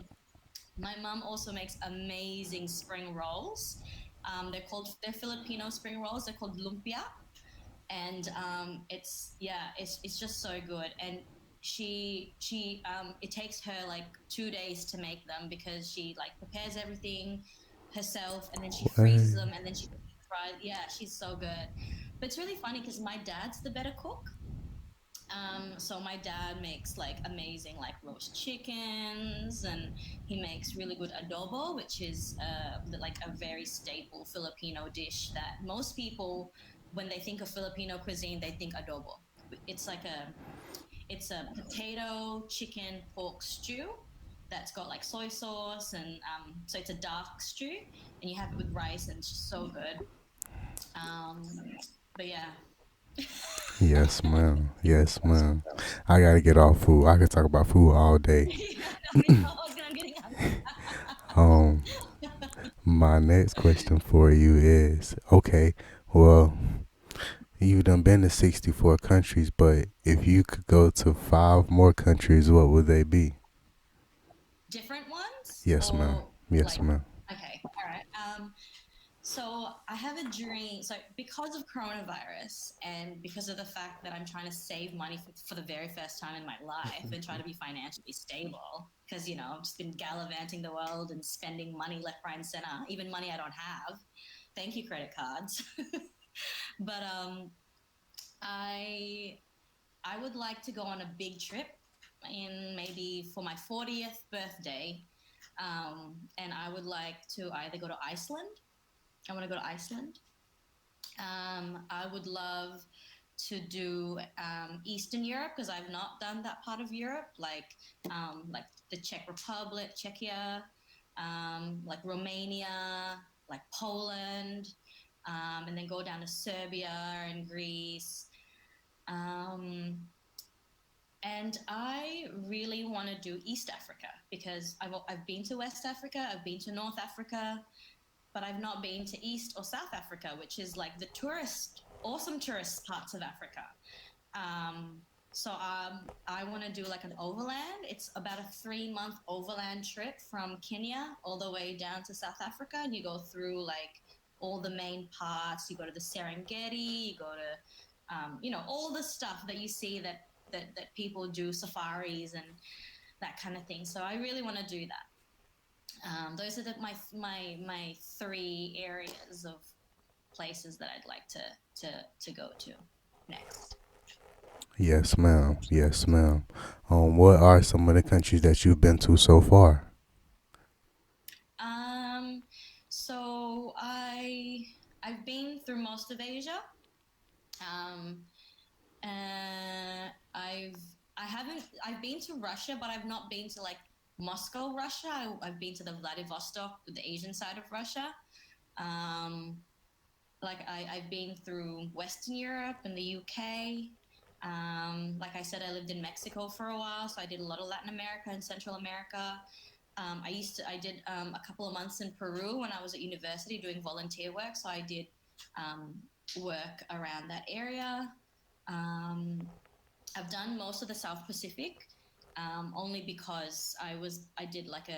my mom also makes amazing spring rolls. They're Filipino spring rolls. They're called lumpia, and it's just so good. And it takes her like 2 days to make them because she like prepares everything herself, and then she freezes What? them, and then she fries. Yeah, she's so good. But it's really funny because my dad's the better cook. So my dad makes like amazing like roast chickens, and he makes really good adobo, which is like a very staple Filipino dish that most people, when they think of Filipino cuisine, they think adobo. It's like it's a potato, chicken, pork stew that's got like soy sauce, and so it's a dark stew, and you have it with rice, and it's just so good. Um, but yeah. Yes, ma'am. Yes, ma'am. I gotta get off food. I could talk about food all day. Yeah, I'm getting hungry. Um, my next question for you is okay. Well, You've done been to 64 countries, but if you could go to 5 more countries, what would they be? Different ones Yes, ma'am. or Yes, like, ma'am. okay, all right. So I have a dream. So because of coronavirus and because of the fact that I'm trying to save money for the very first time in my life and try to be financially stable, because I've just been gallivanting the world and spending money left, right, and center, even money I don't have. Thank you, credit cards. But I I would like to go on a big trip in maybe for my 40th birthday. And I would like to either go to Iceland. I want to go to Iceland. I would love to do Eastern Europe because I've not done that part of Europe, like the Czech Republic, Czechia, like Romania, like Poland, and then go down to Serbia and Greece. Um, and I really want to do East Africa because I've been to West Africa, I've been to North Africa, but I've not been to East or South Africa, which is like the awesome tourist parts of Africa. So I want to do like an overland. It's about a 3-month overland trip from Kenya all the way down to South Africa, and you go through like all the main parts. You go to the Serengeti, you go to all the stuff that you see that people do safaris and that kind of thing. So I really want to do that. Those are my three areas of places that I'd like to go to next. Yes, ma'am. Yes, ma'am. What are some of the countries that you've been to so far? Um, so I've been through most of Asia. Um, I've I haven't I've been to Russia, but I've not been to like Moscow, Russia. I've been to the Vladivostok, the Asian side of Russia. Um, I've been through Western Europe and the UK. Like I said, I lived in Mexico for a while, so I did a lot of Latin America and Central America. I did a couple of months in Peru when I was at university doing volunteer work, so I did um, work around that area. Um, I've done most of the South Pacific only because I did like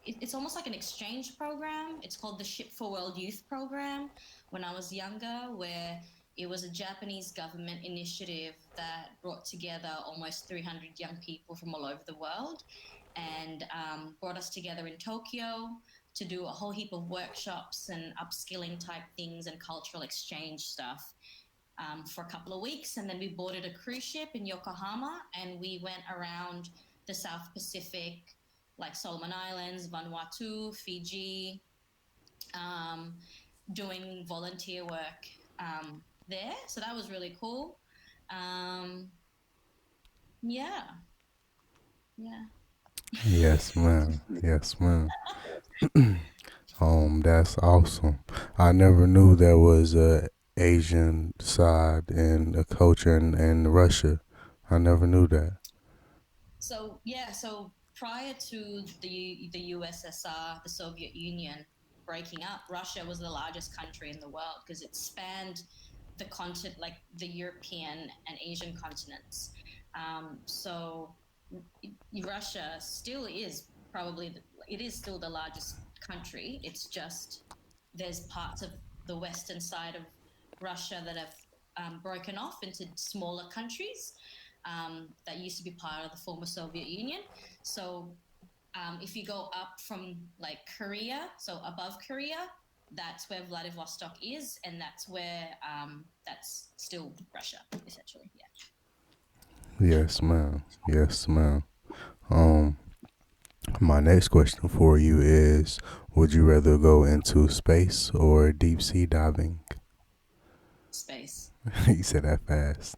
it's almost like an exchange program. It's called the Ship for World Youth Program when I was younger, where it was a Japanese government initiative that brought together almost 300 young people from all over the world and brought us together in Tokyo to do a whole heap of workshops and upskilling type things and cultural exchange stuff for a couple of weeks. And then we boarded a cruise ship in Yokohama and we went around the South Pacific, like Solomon Islands, Vanuatu, Fiji, um, doing volunteer work there. So that was really cool. Um, yeah, yeah. Yes, ma'am. Yes, ma'am. That's awesome. I never knew there was a Asian side and a culture in Russia. I never knew that. So prior to the USSR, the Soviet Union breaking up, Russia was the largest country in the world because it spanned the continent, like the European and Asian continents. So Russia still is it is still the largest country. It's just there's parts of the western side of Russia that have broken off into smaller countries that used to be part of the former Soviet Union. So if you go up from like Korea, so above Korea, that's where Vladivostok is, and that's still Russia, essentially. Yeah. Yes, ma'am. Yes, ma'am. Um, my next question for you is: would you rather go into space or deep sea diving? Space. You said that fast.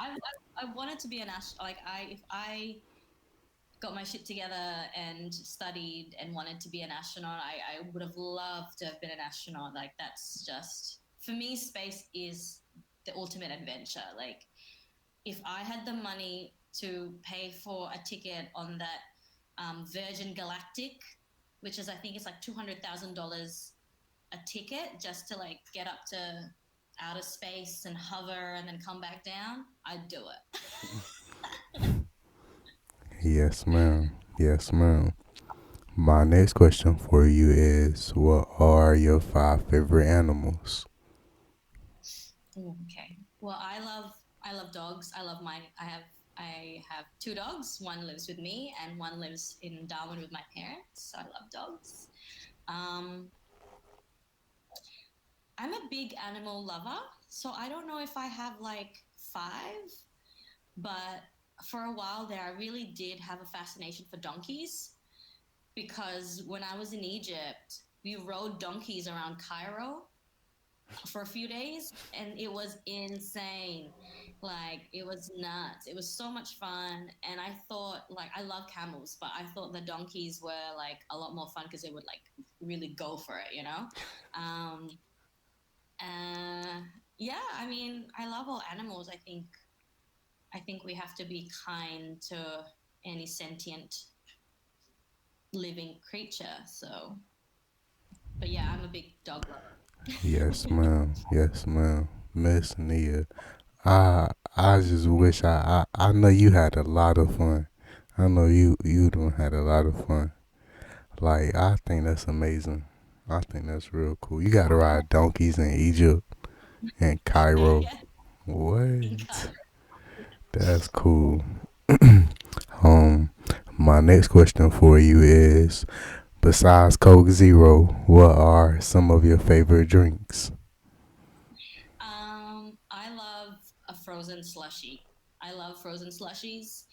I wanted to be an astronaut. Like if I got my shit together and studied and wanted to be an astronaut, I would have loved to have been an astronaut. Like that's just for me, space is the ultimate adventure. Like if I had the money to pay for a ticket on that Virgin Galactic, which is I think it's like $200,000 a ticket just to like get up to outer space and hover and then come back down, I'd do it. Yes, ma'am. Yes, ma'am. My next question for you is, what are your five favorite animals? Ooh, okay. Well, I love dogs. I have two dogs. One lives with me, and one lives in Darwin with my parents. So I love dogs. Um, I'm a big animal lover, so I don't know if I have like five, but for a while there, I really did have a fascination for donkeys because when I was in Egypt, we rode donkeys around Cairo for a few days and it was insane. Like it was nuts. It was so much fun. And I thought like I love camels, but I thought the donkeys were like a lot more fun because they would like really go for it, you know? Um uh yeah, I mean I love all animals. I think we have to be kind to any sentient living creature. So but yeah, I'm a big dog lover. Yes, ma'am. Yes, ma'am. Miss Nia, I just wish I know you had a lot of fun. I know you done had a lot of fun. Like I think that's amazing. I think that's real cool. You got to ride donkeys in Egypt and Cairo. Yeah, in What? Cairo. That's cool. Um, my next question for you is: besides Coke Zero, what are some of your favorite drinks? I love a frozen slushy. I love frozen slushies.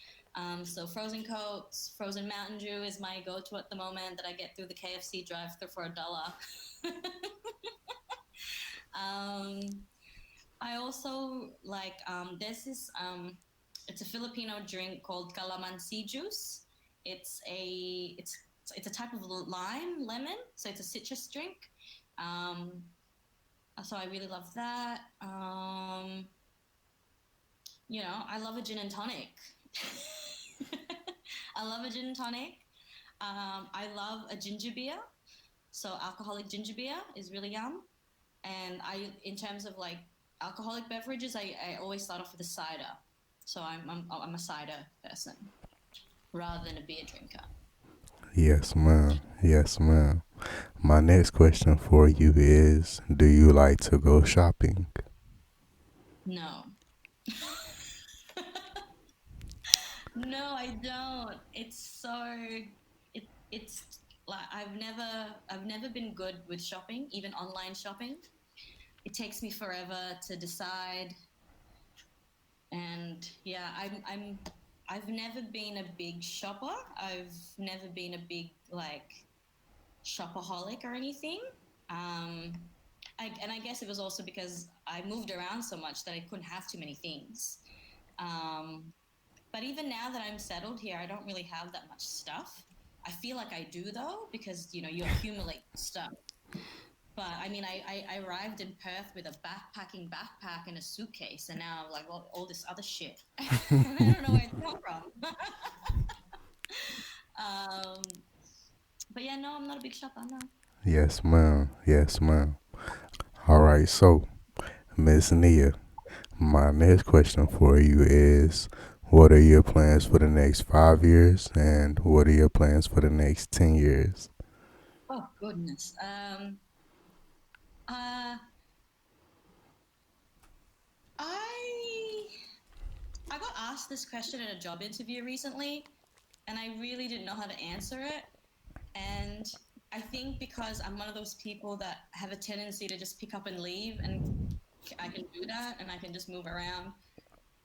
So frozen Cokes, frozen Mountain Dew is my go-to at the moment that I get through the KFC drive-through for $1. um, I also like there's this it's a Filipino drink called calamansi juice. It's a it's it's a type of lemon, so it's a citrus drink. Um, so I really love that. I love a gin and tonic. I love a gin and tonic. I love a ginger beer. So alcoholic ginger beer is really yum. And in terms of like alcoholic beverages, I always start off with a cider. So I'm a cider person rather than a beer drinker. Yes, ma'am. Yes, ma'am. My next question for you is: do you like to go shopping? No, no, I don't. It's like I've never been good with shopping, even online shopping. It takes me forever to decide. And yeah, I've never been a big shopper. I've never been a big like shopaholic or anything. Um, and I guess it was also because I moved around so much that I couldn't have too many things. Um, but even now that I'm settled here, I don't really have that much stuff. I feel like I do though, because you accumulate stuff. But I mean, I arrived in Perth with a backpacking backpack and a suitcase, and now like all this other shit. I don't know where it's come from. um, but yeah, no, I'm not a big shopper. No. Yes, ma'am. Yes, ma'am. All right, so Miss Nia, my next question for you is: what are your plans for the next 5 years, and what are your plans for the next 10 years? Oh goodness. Uh, I I got asked this question in a job interview recently, and I really didn't know how to answer it. And I think because I'm one of those people that have a tendency to just pick up and leave, and I can do that, and I can just move around.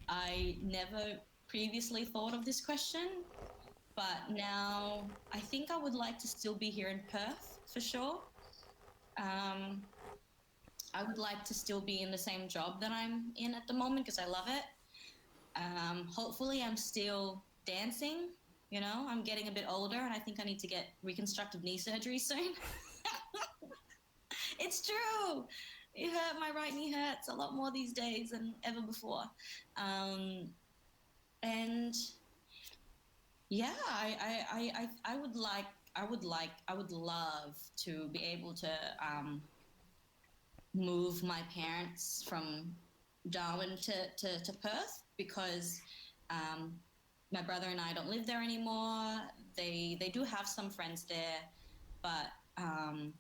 I never previously thought of this question, but now I think I would like to still be here in Perth for sure. Um, I would like to still be in the same job that I'm in at the moment because I love it. Hopefully, I'm still dancing. I'm getting a bit older and I think I need to get reconstructive knee surgery soon. It's true. My right knee hurts a lot more these days than ever before. Um, and yeah, I would love to be able to move my parents from Darwin to Perth because um, my brother and I don't live there anymore. They do have some friends there, but um,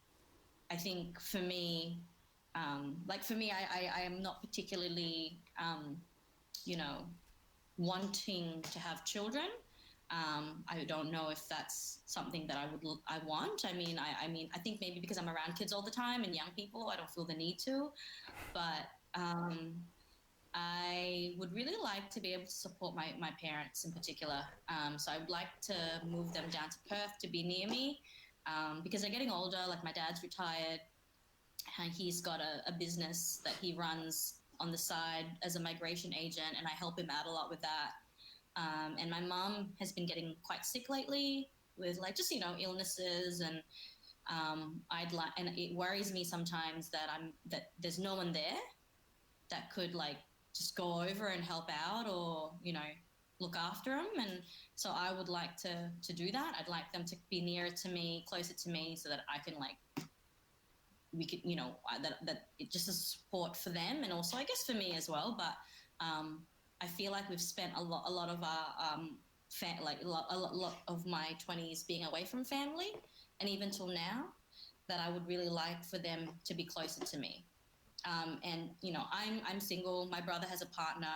I think for me, like for me, I am not particularly, you know, wanting to have children. I don't know if that's something that I want. I think maybe because I'm around kids all the time and young people, I don't feel the need to. But um, I would really like to be able to support my parents in particular. So I would like to move them down to Perth to be near me because they're getting older. Like my dad's retired, and he's got a business that he runs on the side as a migration agent, and I help him out a lot with that. And my mom has been getting quite sick lately with like just illnesses, and and it worries me sometimes that there's no one there that could like just go over and help out or look after them. And so I would like to do that. I'd like them to be nearer to me, closer to me, so that I can like we could that it just a support for them, and also I guess for me as well. But I feel like we've spent a lot of our a lot of my 20s being away from family, and even till now, that I would really like for them to be closer to me. And I'm single. My brother has a partner.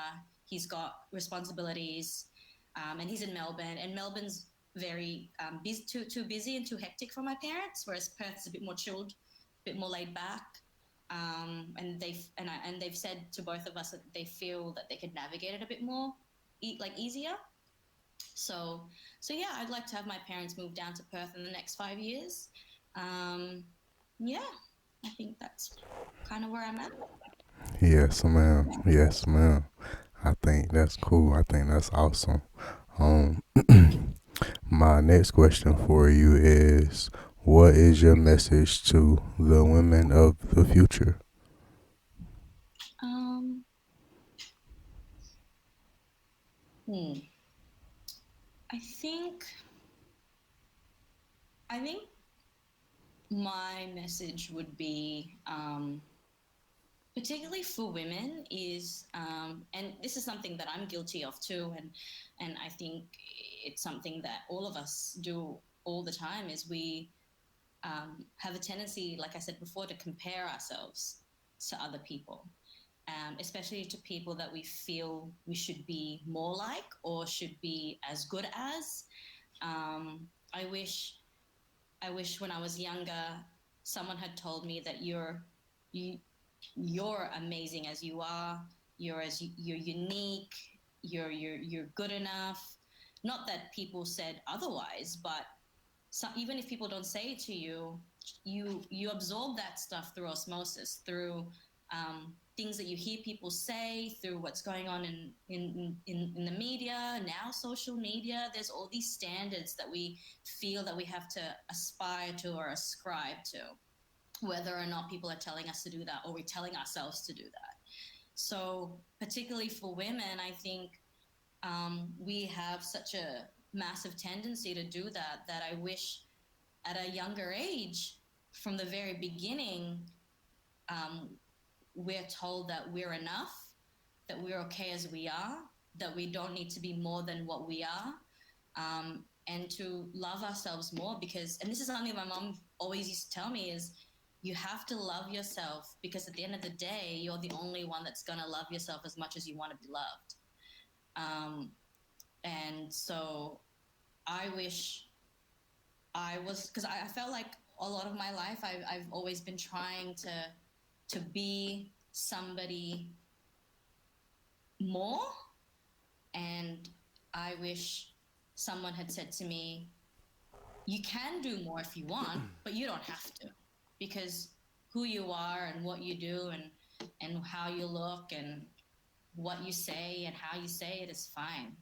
He's got responsibilities, and he's in Melbourne. And Melbourne's very busy, too busy and too hectic for my parents. Whereas Perth's a bit more chilled, a bit more laid back. And they've said to both of us that they feel that they could navigate it a bit more, easier. So yeah, I'd like to have my parents move down to Perth in the next 5 years. Um, yeah, I think that's kind of where I'm at. Yes, ma'am. Yes, ma'am. I think that's cool. I think that's awesome. Um, my next question for you is, what is your message to the women of the future? Um, hmm. I think I think my message would be, particularly for women, is, and this is something that I'm guilty of too, and I think it's something that all of us do all the time, is we have a tendency, like I said before, to compare ourselves to other people, especially to people that we feel we should be more like or should be as good as. Um, I wish I wish when I was younger, someone had told me that you you're amazing as you are. You're unique. You're good enough. Not that people said otherwise, but even if people don't say it to you, you absorb that stuff through osmosis, through things that you hear people say, through what's going on in the media now, social media. There's all these standards that we feel that we have to aspire to or ascribe to, whether or not people are telling us to do that or we're telling ourselves to do that. So particularly for women, I think we have such a massive tendency to do that I wish at a younger age, from the very beginning, um, we're told that we're enough, that we're okay as we are, that we don't need to be more than what we are, and to love ourselves more. Because, and this is something my mom always used to tell me, is you have to love yourself, because at the end of the day, you're the only one that's going to love yourself as much as you want to be loved. Um, and so I wish I was, because I felt like a lot of my life I've always been trying to be somebody more, and I wish someone had said to me, you can do more if you want, but you don't have to, because who you are and what you do and how you look and what you say and how you say it is fine,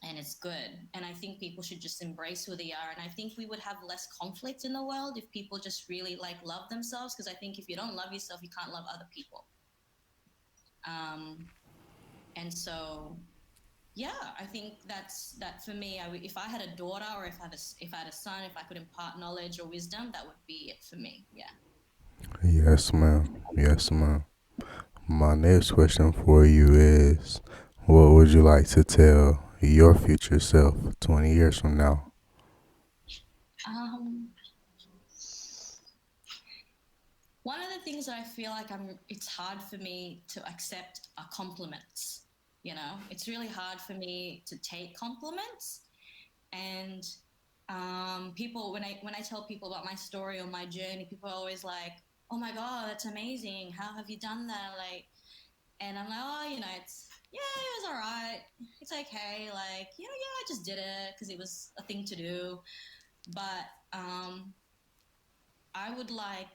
and it's good. And I think people should just embrace who they are. And I think we would have less conflict in the world if people just really like love themselves. Because I think if you don't love yourself, you can't love other people. Um, and so, yeah, I think that's that for me. If I had a daughter, or if I had a son, if I could impart knowledge or wisdom, that would be it for me. Yeah. Yes, ma'am. Yes, ma'am. My next question for you is, what would you like to tell your future self 20 years from now? Um, One of the things that I feel like it's hard for me to accept are compliments. You know, it's really hard for me to take compliments. And people, when I tell people about my story or my journey, people are always like, "Oh my god, that's amazing! How have you done that?" Like, and I'm like, "Oh, it's yeah, it was all right. It's okay. Like, yeah, I just did it because it was a thing to do." But I would like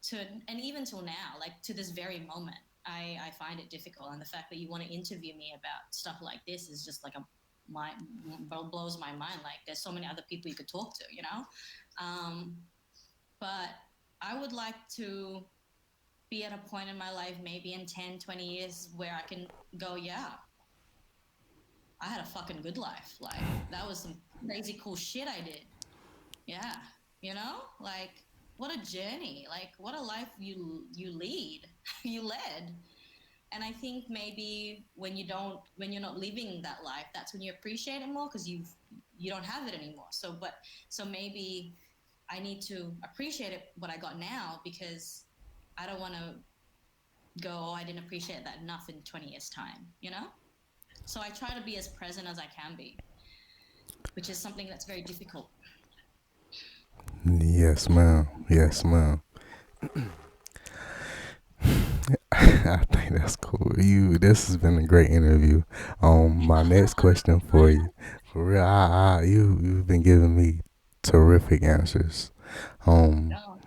to, and even till now, like to this very moment, I find it difficult. And the fact that you want to interview me about stuff like this is just like my blows my mind. Like there's so many other people you could talk to, Um, but I would like to be at a point in my life, maybe in 10, 20 years, where I can go, yeah, I had a fucking good life. Like that was some crazy cool shit I did. Yeah, like what a journey, like what a life you lead, you led. And I think maybe when you're not living that life, that's when you appreciate it more because you don't have it anymore. So maybe I need to appreciate it what I got now because I don't want to go, oh, I didn't appreciate that enough in 20 years time. So I try to be as present as I can be, which is something that's very difficult. Yes, ma'am. Yes, ma'am. I think that's cool. This has been a great interview. My next question for you, for real, you've been giving me terrific answers. Um, Oh,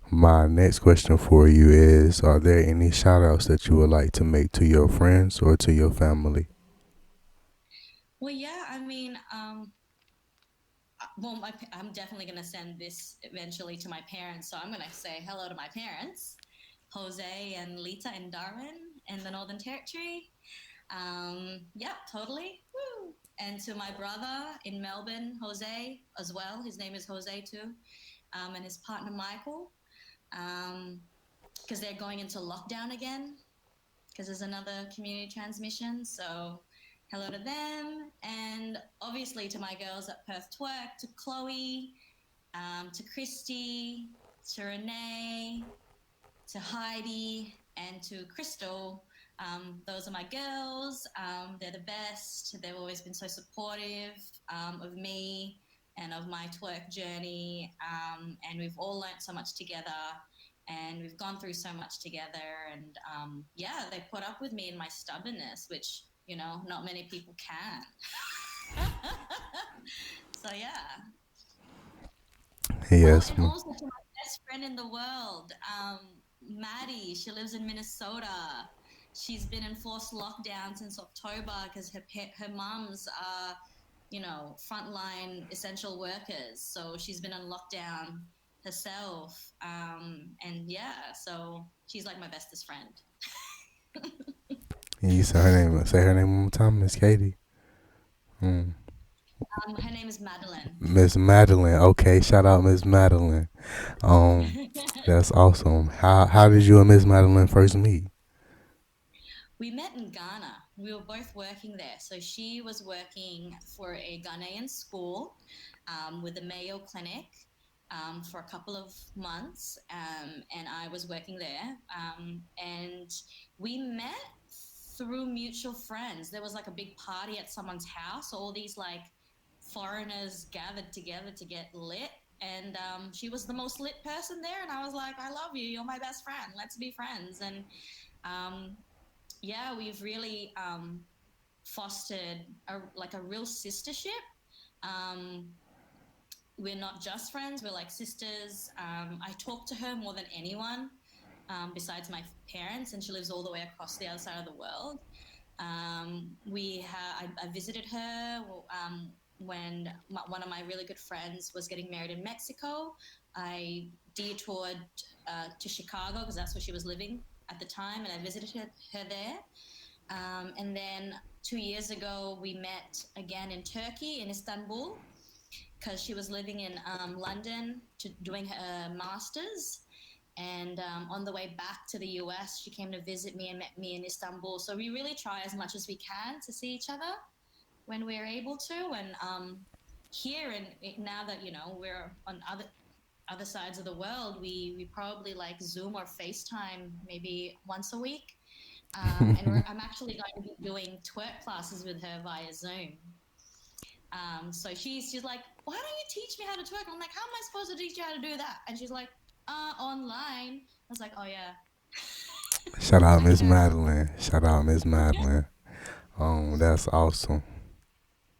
my next question for you is: are there any shout outs that you would like to make to your friends or to your family? well, yeah, I mean, well, I'm definitely going to send this eventually to my parents. So I'm going to say hello to my parents, Jose and Lita in Darwin in the Northern Territory. Yeah, totally. Woo. And to my brother in Melbourne, Jose, as well. His name is Jose too, and his partner Michael, because they're going into lockdown again because there's another community transmission. So hello to them. And obviously to my girls at Perth Twerk, to Chloe, to Christy, to Renee, to Heidi, and to Crystal. Those are my girls. They're the best. They've always been so supportive of me and of my twerk journey. And we've all learned so much together. And we've gone through so much together. And yeah, they put up with me in my stubbornness, which, not many people can. So yeah. Oh, Yes, and ma'am. also to my best friend in the world, Maddie. She lives in Minnesota. She's been in forced lockdown since October because her mums are, frontline essential workers. So she's been in lockdown herself. And yeah, so she's like my bestest friend. And you say her name. Say her name one more time, Miss Katie. Mm. Her name is Madeline. Miss Madeline. Okay, shout out Miss Madeline. Um, that's awesome. How did you and Miss Madeline first meet? We met in Ghana. We were both working there. So she was working for a Ghanaian school with the Mayo Clinic for a couple of months, and I was working there. And we met through mutual friends. There was like a big party at someone's house. All these like foreigners gathered together to get lit. And she was the most lit person there. And I was like, I love you. You're my best friend. Let's be friends. And um, yeah, we've really fostered like a real sistership. Um, we're not just friends; we're like sisters. I talk to her more than anyone, besides my parents, and she lives all the way across the other side of the world. I visited her when one of my really good friends was getting married in Mexico. I detoured to Chicago because that's where she was living at the time, and I visited her there. And then 2 years ago, we met again in Turkey, in Istanbul, because she was living in London doing her master's. And on the way back to the US, she came to visit me and met me in Istanbul. So we really try as much as we can to see each other when we're able to. And here, and now that we're on other sides of the world, we probably like Zoom or FaceTime maybe once a week. And I'm actually going to be doing twerk classes with her via Zoom. So she's like, why don't you teach me how to twerk? I'm like, how am I supposed to teach you how to do that? And she's like, online. I was like, oh yeah, Shout out I Miss heard of. Madeline. Shout out Miss Madeline. That's awesome.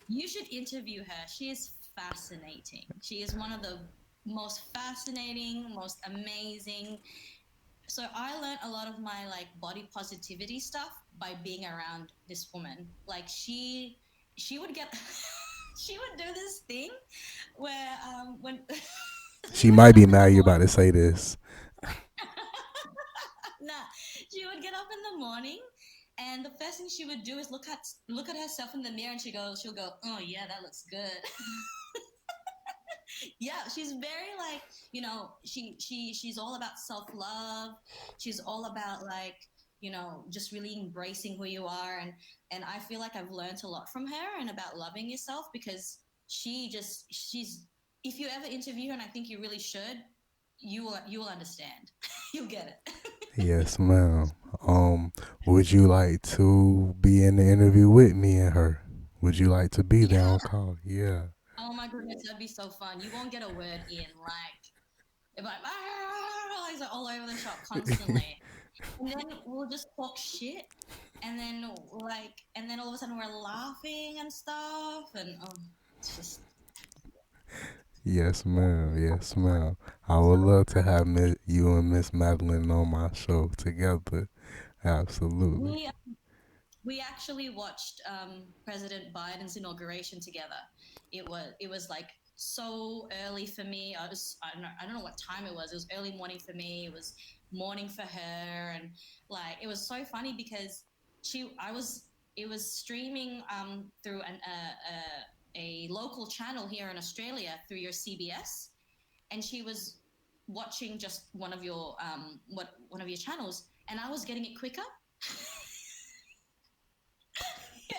You should interview her. She is fascinating. She is one of the most fascinating, most amazing. So I learned a lot of my like body positivity stuff by being around this woman. Like she would get she would do this thing where when she She would get might up be in the mad you about morning. to say this. Nah, she would get up in the morning, and the first thing she would do is look at herself in the mirror, and she'll go, oh yeah, that looks good. Yeah, she's very like, she's all about self-love. She's all about like, just really embracing who you are. And I feel like I've learned a lot from her and about loving yourself, because she's if you ever interview her, and I think you really should, you will understand. You'll get it. Yes, ma'am. Would you like to be in the interview with me and her? Would you like to be there Yeah. on call? Yeah. Oh my goodness, that'd be so fun. You won't get a word in. Like, if like, like all over the shop constantly. And then we'll just talk shit, and then all of a sudden we're laughing and stuff, and it's just Yes, ma'am. Yes, ma'am. I would love to have you and Miss Madeline on my show together. Absolutely. we we actually watched President Biden's inauguration together. It was like so early for me. I don't know what time it was. It was early morning for me. It was morning for her, and like it was so funny because she I was it was streaming through a local channel here in Australia through your CBS, and she was watching just one of your channels, and I was getting it quicker.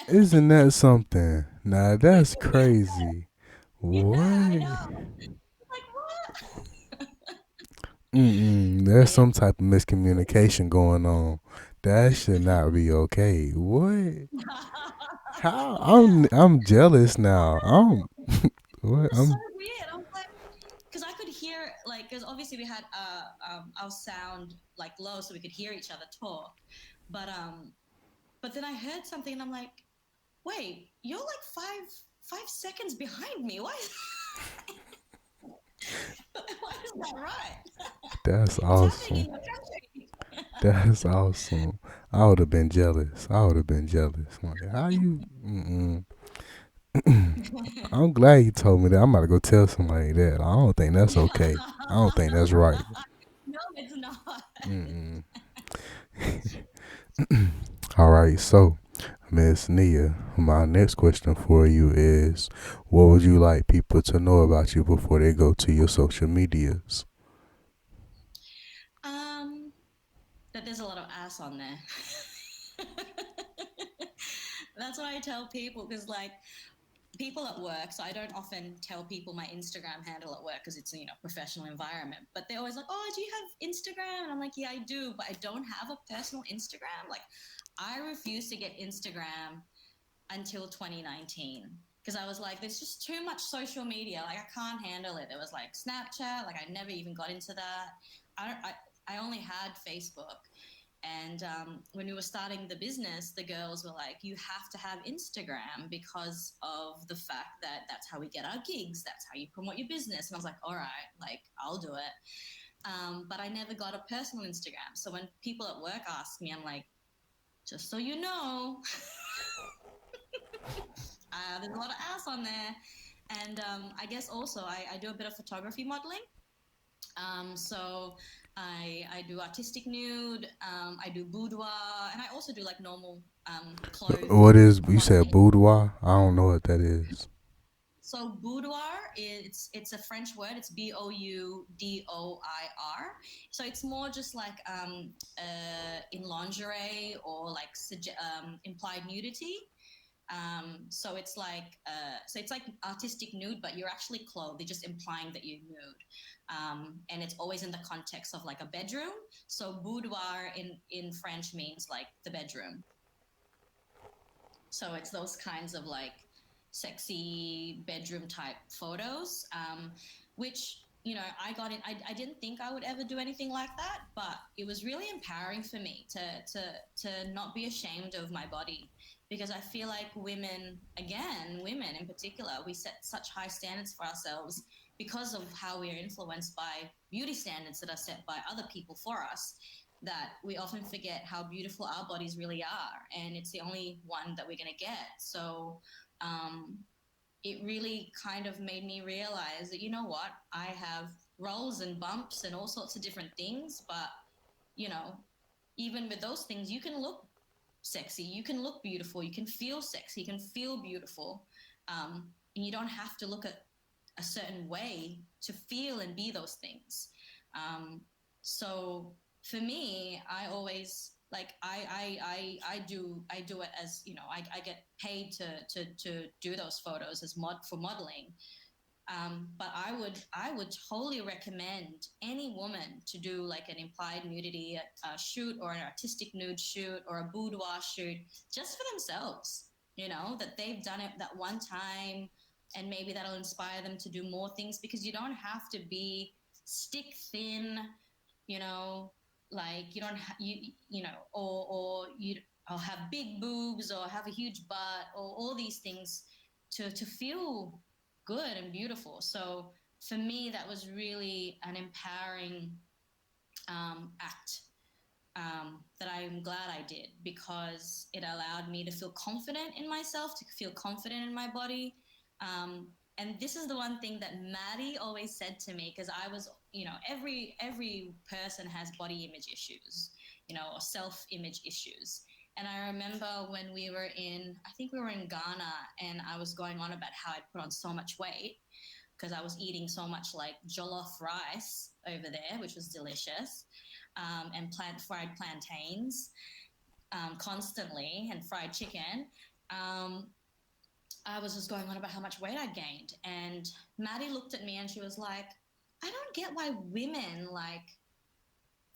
Isn't that something? Now that's crazy. Yeah, I What? know. Like what? There's But yeah. some type of miscommunication going on. That should not be okay. What? How? Yeah. I'm jealous now. It What? was so weird. I was like, because I could hear, like, because obviously we had our sound like low, so we could hear each other talk. But then I heard something, and I'm like, wait, you're like five seconds behind me. Why? Why is that right? That's What's happening awesome. in your country? That's awesome. I would have been jealous. I would have been jealous. Like, how you? I'm glad you told me that. I'm about to go tell somebody that. I don't think that's okay. I don't think that's right. No, it's not. Mm-mm. All right, so Miss Nia, my next question for you is, what would you like people to know about you before they go to your social medias? Um, that there's a lot of ass on there. That's what I tell people, because like people at work, so I don't often tell people my Instagram handle at work because it's professional environment. But they're always like, "Oh, do you have Instagram?" And I'm like, "Yeah, I do, but I don't have a personal Instagram." Like, I refused to get Instagram until 2019, because I was like, "There's just too much social media. Like, I can't handle it." There was like Snapchat. Like, I never even got into that. I don't. I only had Facebook. And when we were starting the business, the girls were like, you have to have Instagram because of the fact that that's how we get our gigs. That's how you promote your business. And I was like, all right, like, I'll do it. But I never got a personal Instagram. So when people at work ask me, I'm like, just so you know, there's a lot of ass on there. And I guess also I do a bit of photography modeling. So I do artistic nude, I do boudoir, and I also do like normal clothes What is, you said modeling. boudoir? I don't know what that is. So boudoir, it's a French word. It's Boudoir. So it's more just like in lingerie or like implied nudity. So it's like artistic nude, but you're actually clothed. They're just implying that you're nude, and it's always in the context of like a bedroom. So boudoir in French means like the bedroom. So it's those kinds of like sexy bedroom type photos, which I got in. I didn't think I would ever do anything like that, but it was really empowering for me to not be ashamed of my body, because I feel like women in particular, we set such high standards for ourselves because of how we are influenced by beauty standards that are set by other people for us, that we often forget how beautiful our bodies really are, and it's the only one that we're going to get. So um, it really kind of made me realize that, you know what, I have rolls and bumps and all sorts of different things, but you know even with those things, you can look sexy, you can look beautiful, you can feel sexy, you can feel beautiful, and you don't have to look at a certain way to feel and be those things. Um, so for me, I always like I do it as I get paid to do those photos as for modeling. But I would totally recommend any woman to do like an implied nudity shoot, or an artistic nude shoot, or a boudoir shoot, just for themselves. That they've done it that one time, and maybe that'll inspire them to do more things, because you don't have to be stick thin, you know, like you don't or you or have big boobs or have a huge butt or all these things to feel good and beautiful. So for me, that was really an empowering act, that I'm glad I did, because it allowed me to feel confident in myself, to feel confident in my body. And this is the one thing that Maddie always said to me, because I was, every person has body image issues, or self image issues. And I remember when I think we were in Ghana, and I was going on about how I'd put on so much weight because I was eating so much like jollof rice over there, which was delicious, and fried plantains constantly, and fried chicken. Um, I was just going on about how much weight I gained, and Maddie looked at me and she was like, "I don't get why women like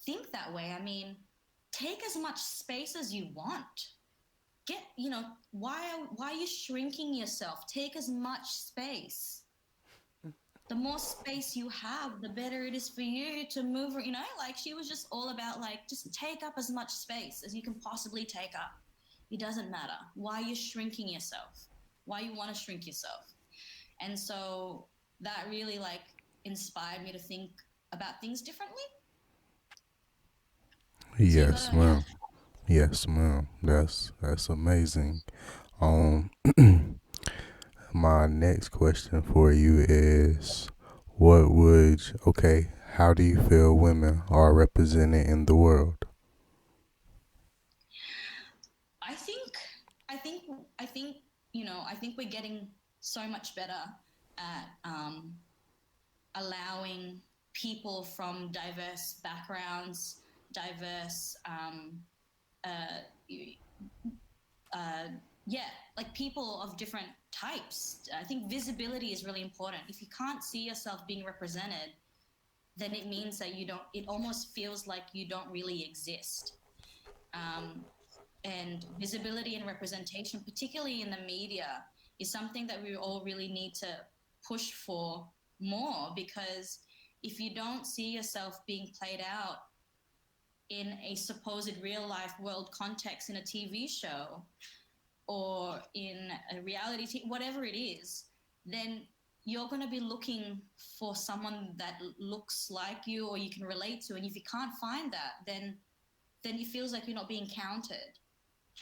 think that way. I mean, take as much space as you want. Get, why are you shrinking yourself? Take as much space. The more space you have, the better it is for you to move. Like she was just all about like, just take up as much space as you can possibly take up. It doesn't matter why you're shrinking yourself, why you want to shrink yourself." And so that really like inspired me to think about things differently. So you Yes, gotta, yeah. ma'am. Yes, ma'am. That's amazing. Um, my next question for you is, how do you feel women are represented in the world? I think, I think, I think, I think we're getting so much better at allowing people from diverse backgrounds, diverse, uh, uh, yeah, like people of different types. I think visibility is really important. If you can't see yourself being represented, then it means that you don't, it almost feels like you don't really exist. Um, and visibility and representation, particularly in the media, is something that we all really need to push for more, because if you don't see yourself being played out in a supposed real life world context in a TV show or in a whatever it is, then you're going to be looking for someone that looks like you or you can relate to. And if you can't find that, then it feels like you're not being counted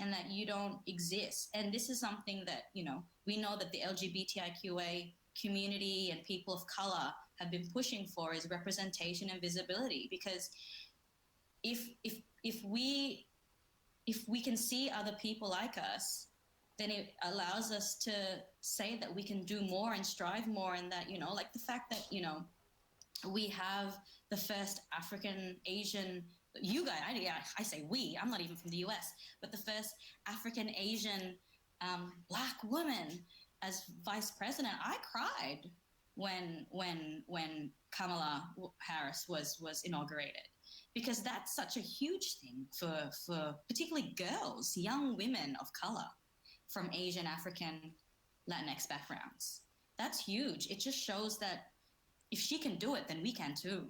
and that you don't exist. And this is something that, we know that the LGBTIQA community and people of color have been pushing for, is representation and visibility. Because if if if we if we can see other people like us, then it allows us to say that we can do more and strive more, and that, like the fact that, we have the first African Asian, you guys, yeah, I say we, I'm not even from the US, but the first African Asian black woman as vice president. I cried when Kamala Harris was inaugurated, because that's such a huge thing for particularly girls, young women of color from Asian, African, Latinx backgrounds. That's huge. It just shows that if she can do it, then we can too.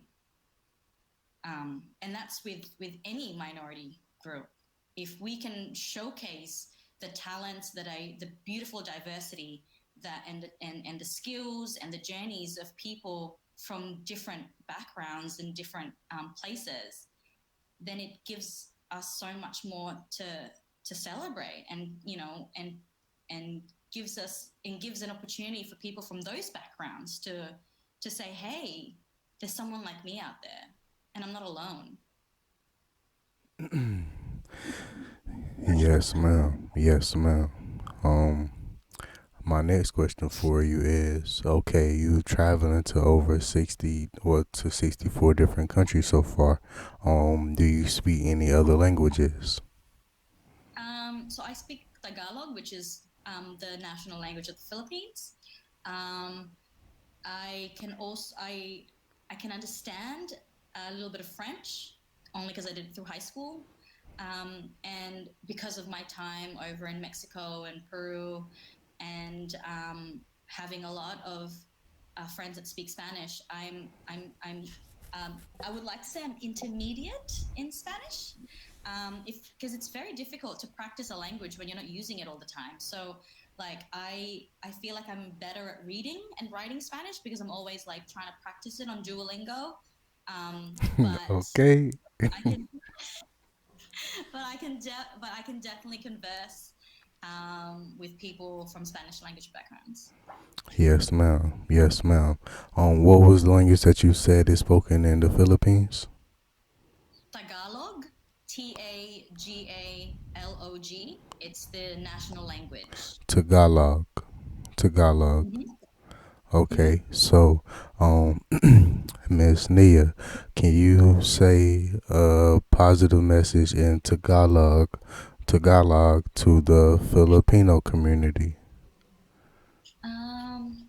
And that's with any minority group. If we can showcase the talents the beautiful diversity that and the skills and the journeys of people from different backgrounds and different places, then it gives us so much more to celebrate, and and gives an opportunity for people from those backgrounds to say, hey, there's someone like me out there, and I'm not alone. Yes, ma'am. Yes, ma'am. Um, my next question for you is: okay, you traveling to over 60 or to 64 different countries so far. Do you speak any other languages? So I speak Tagalog, which is the national language of the Philippines. Um, I can understand a little bit of French, only because I did it through high school, and because of my time over in Mexico and Peru, and having a lot of friends that speak Spanish. I would like to say I'm intermediate in Spanish, if because it's very difficult to practice a language when you're not using it all the time. So like I feel like I'm better at reading and writing Spanish because I'm always like trying to practice it on Duolingo. But Okay. I can but I can definitely converse with people from Spanish language backgrounds. Yes, ma'am. Yes, ma'am. What was the language that you said is spoken in the Philippines? Tagalog, Tagalog. It's the national language. Tagalog. Tagalog. Mm-hmm. Mm-hmm. Okay, so Miss Nia, can you say a positive message in Tagalog to the Filipino community?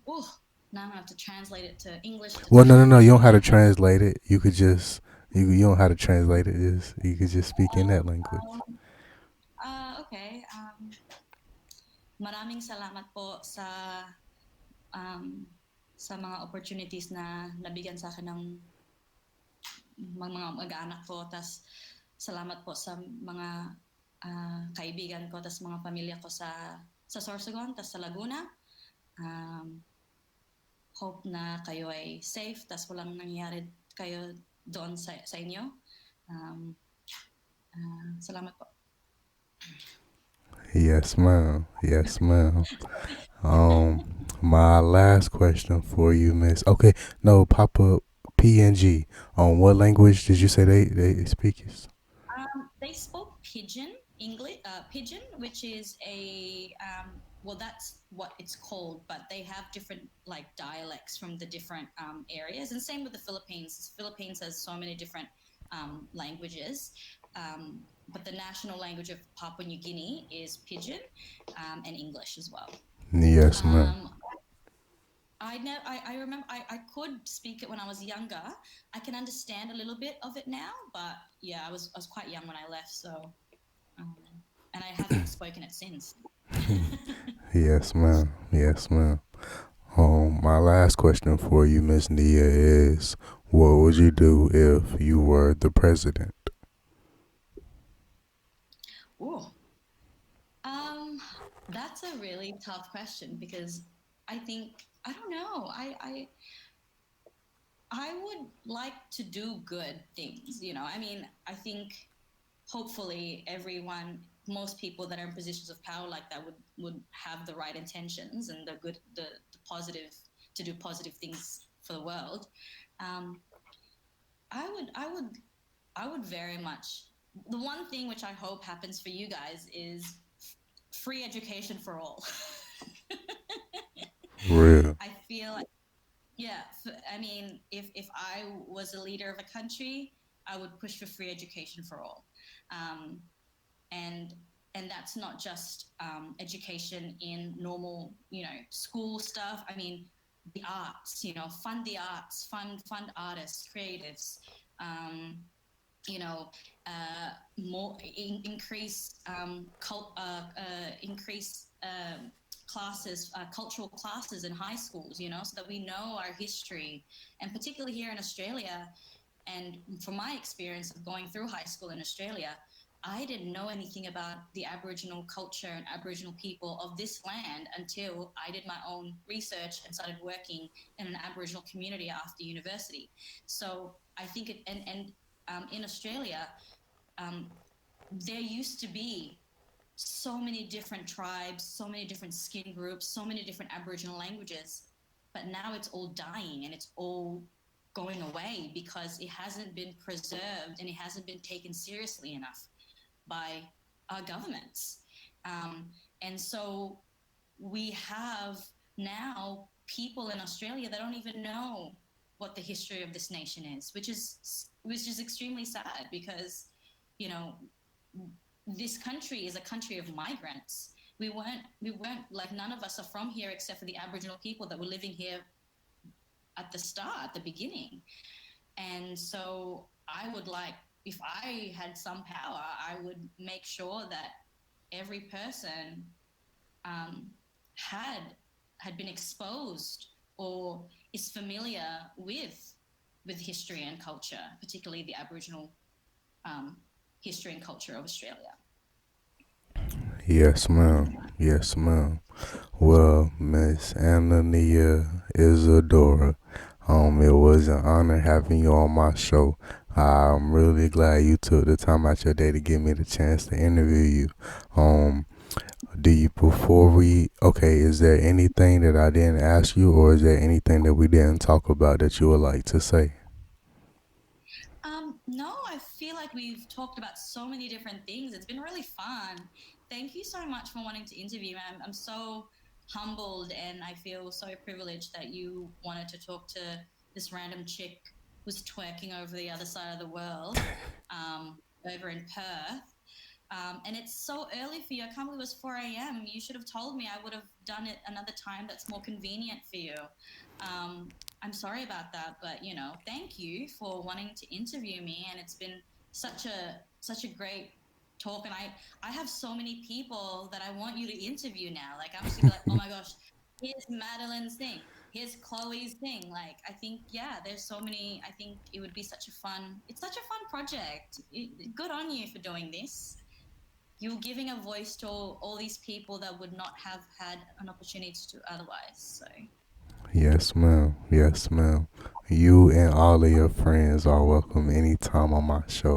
Oh, now I'm gonna have to translate it to English to Well, no, no, no. You don't have to Tagalog. translate it. You could just you don't have to translate it. Just you could just speak in that Oh, language. okay. Maraming salamat po um, sa mga opportunities na nabigyan sa akin ng mga mag-anak ko. Tas salamat po sa mga kaibigan ko, tas mga pamilya ko sa Sorsogon, tas sa Laguna. Um, Hope na kayo ay safe, tas walang nangyayari kayo doon sa inyo. Um, Salamat po. Yes, ma'am. Yes, ma'am. My last question for you, Miss. Okay, no, pop up PNG. What language did you say they speak? They spoke Pidgin English, Pidgin, which is a well, that's what it's called, but they have different like dialects from the different areas, and same with the Philippines. The Philippines has so many different languages, but the national language of Papua New Guinea is Pidgin, and English as well. Yes, ma'am. Um, I remember I could speak it when I was younger. I can understand a little bit of it now, but yeah, I was quite young when I left, so um, and I haven't spoken it since. Yes, ma'am. Yes, ma'am. My last question for you, Miss Nia, is what would you do if you were the president? Ooh, um, that's a really tough question because I think I don't know. I would like to do good things. I mean, I think hopefully most people that are in positions of power like that would have the right intentions and the positive to do positive things for the world. um, I would I would very much, the one thing which I hope happens for you guys is free education for all. Real. I feel like, yeah, I mean, if I was a leader of a country, I would push for free education for all. Um, and and that's not just education in normal, school stuff. I mean, the arts, fund the arts, fund artists, creatives, um, you know, more increase increase classes, cultural classes in high schools, so that we know our history, and particularly here in Australia. And from my experience of going through high school in Australia, I didn't know anything about the Aboriginal culture and Aboriginal people of this land until I did my own research and started working in an Aboriginal community after university. So I think in Australia, um, there used to be so many different tribes, so many different skin groups, so many different Aboriginal languages, but now it's all dying and it's all going away because it hasn't been preserved and it hasn't been taken seriously enough by our governments. Um, and so we have now people in Australia that don't even know what the history of this nation is, which is extremely sad because, you know, this country is a country of migrants. We weren't like, none of us are from here except for the Aboriginal people that were living here at the start, at the beginning. And so I would like, if I had some power, I would make sure that every person um, had had been exposed or is familiar with history and culture, particularly the Aboriginal um, history and culture of Australia. Yes, ma'am. Yes, ma'am. Well, Miss Anania Isadora, it was an honor having you on my show. I'm really glad you took the time out your day to give me the chance to interview you. Um, do you before we okay? Is there anything that I didn't ask you, or is there anything that we didn't talk about that you would like to say? No, I feel like we've talked about so many different things. It's been really fun. Thank you so much for wanting to interview me. I'm so humbled and I feel so privileged that you wanted to talk to this random chick who's twerking over the other side of the world, over in Perth. And it's so early for you. I can't believe it was 4 a.m. You should have told me. I would have done it another time that's more convenient for you. I'm sorry about that, but thank you for wanting to interview me. And it's been such a great talk. And I have so many people that I want you to interview now. Like, I'm just gonna be like, oh my gosh, here's Madeline's thing. Here's Chloe's thing. Like, I think, yeah, there's so many. I think it would be it's such a fun project. Good on you for doing this. You're giving a voice to all these people that would not have had an opportunity to otherwise. So, Yes, ma'am. Yes, ma'am. You and all of your friends are welcome anytime on my show.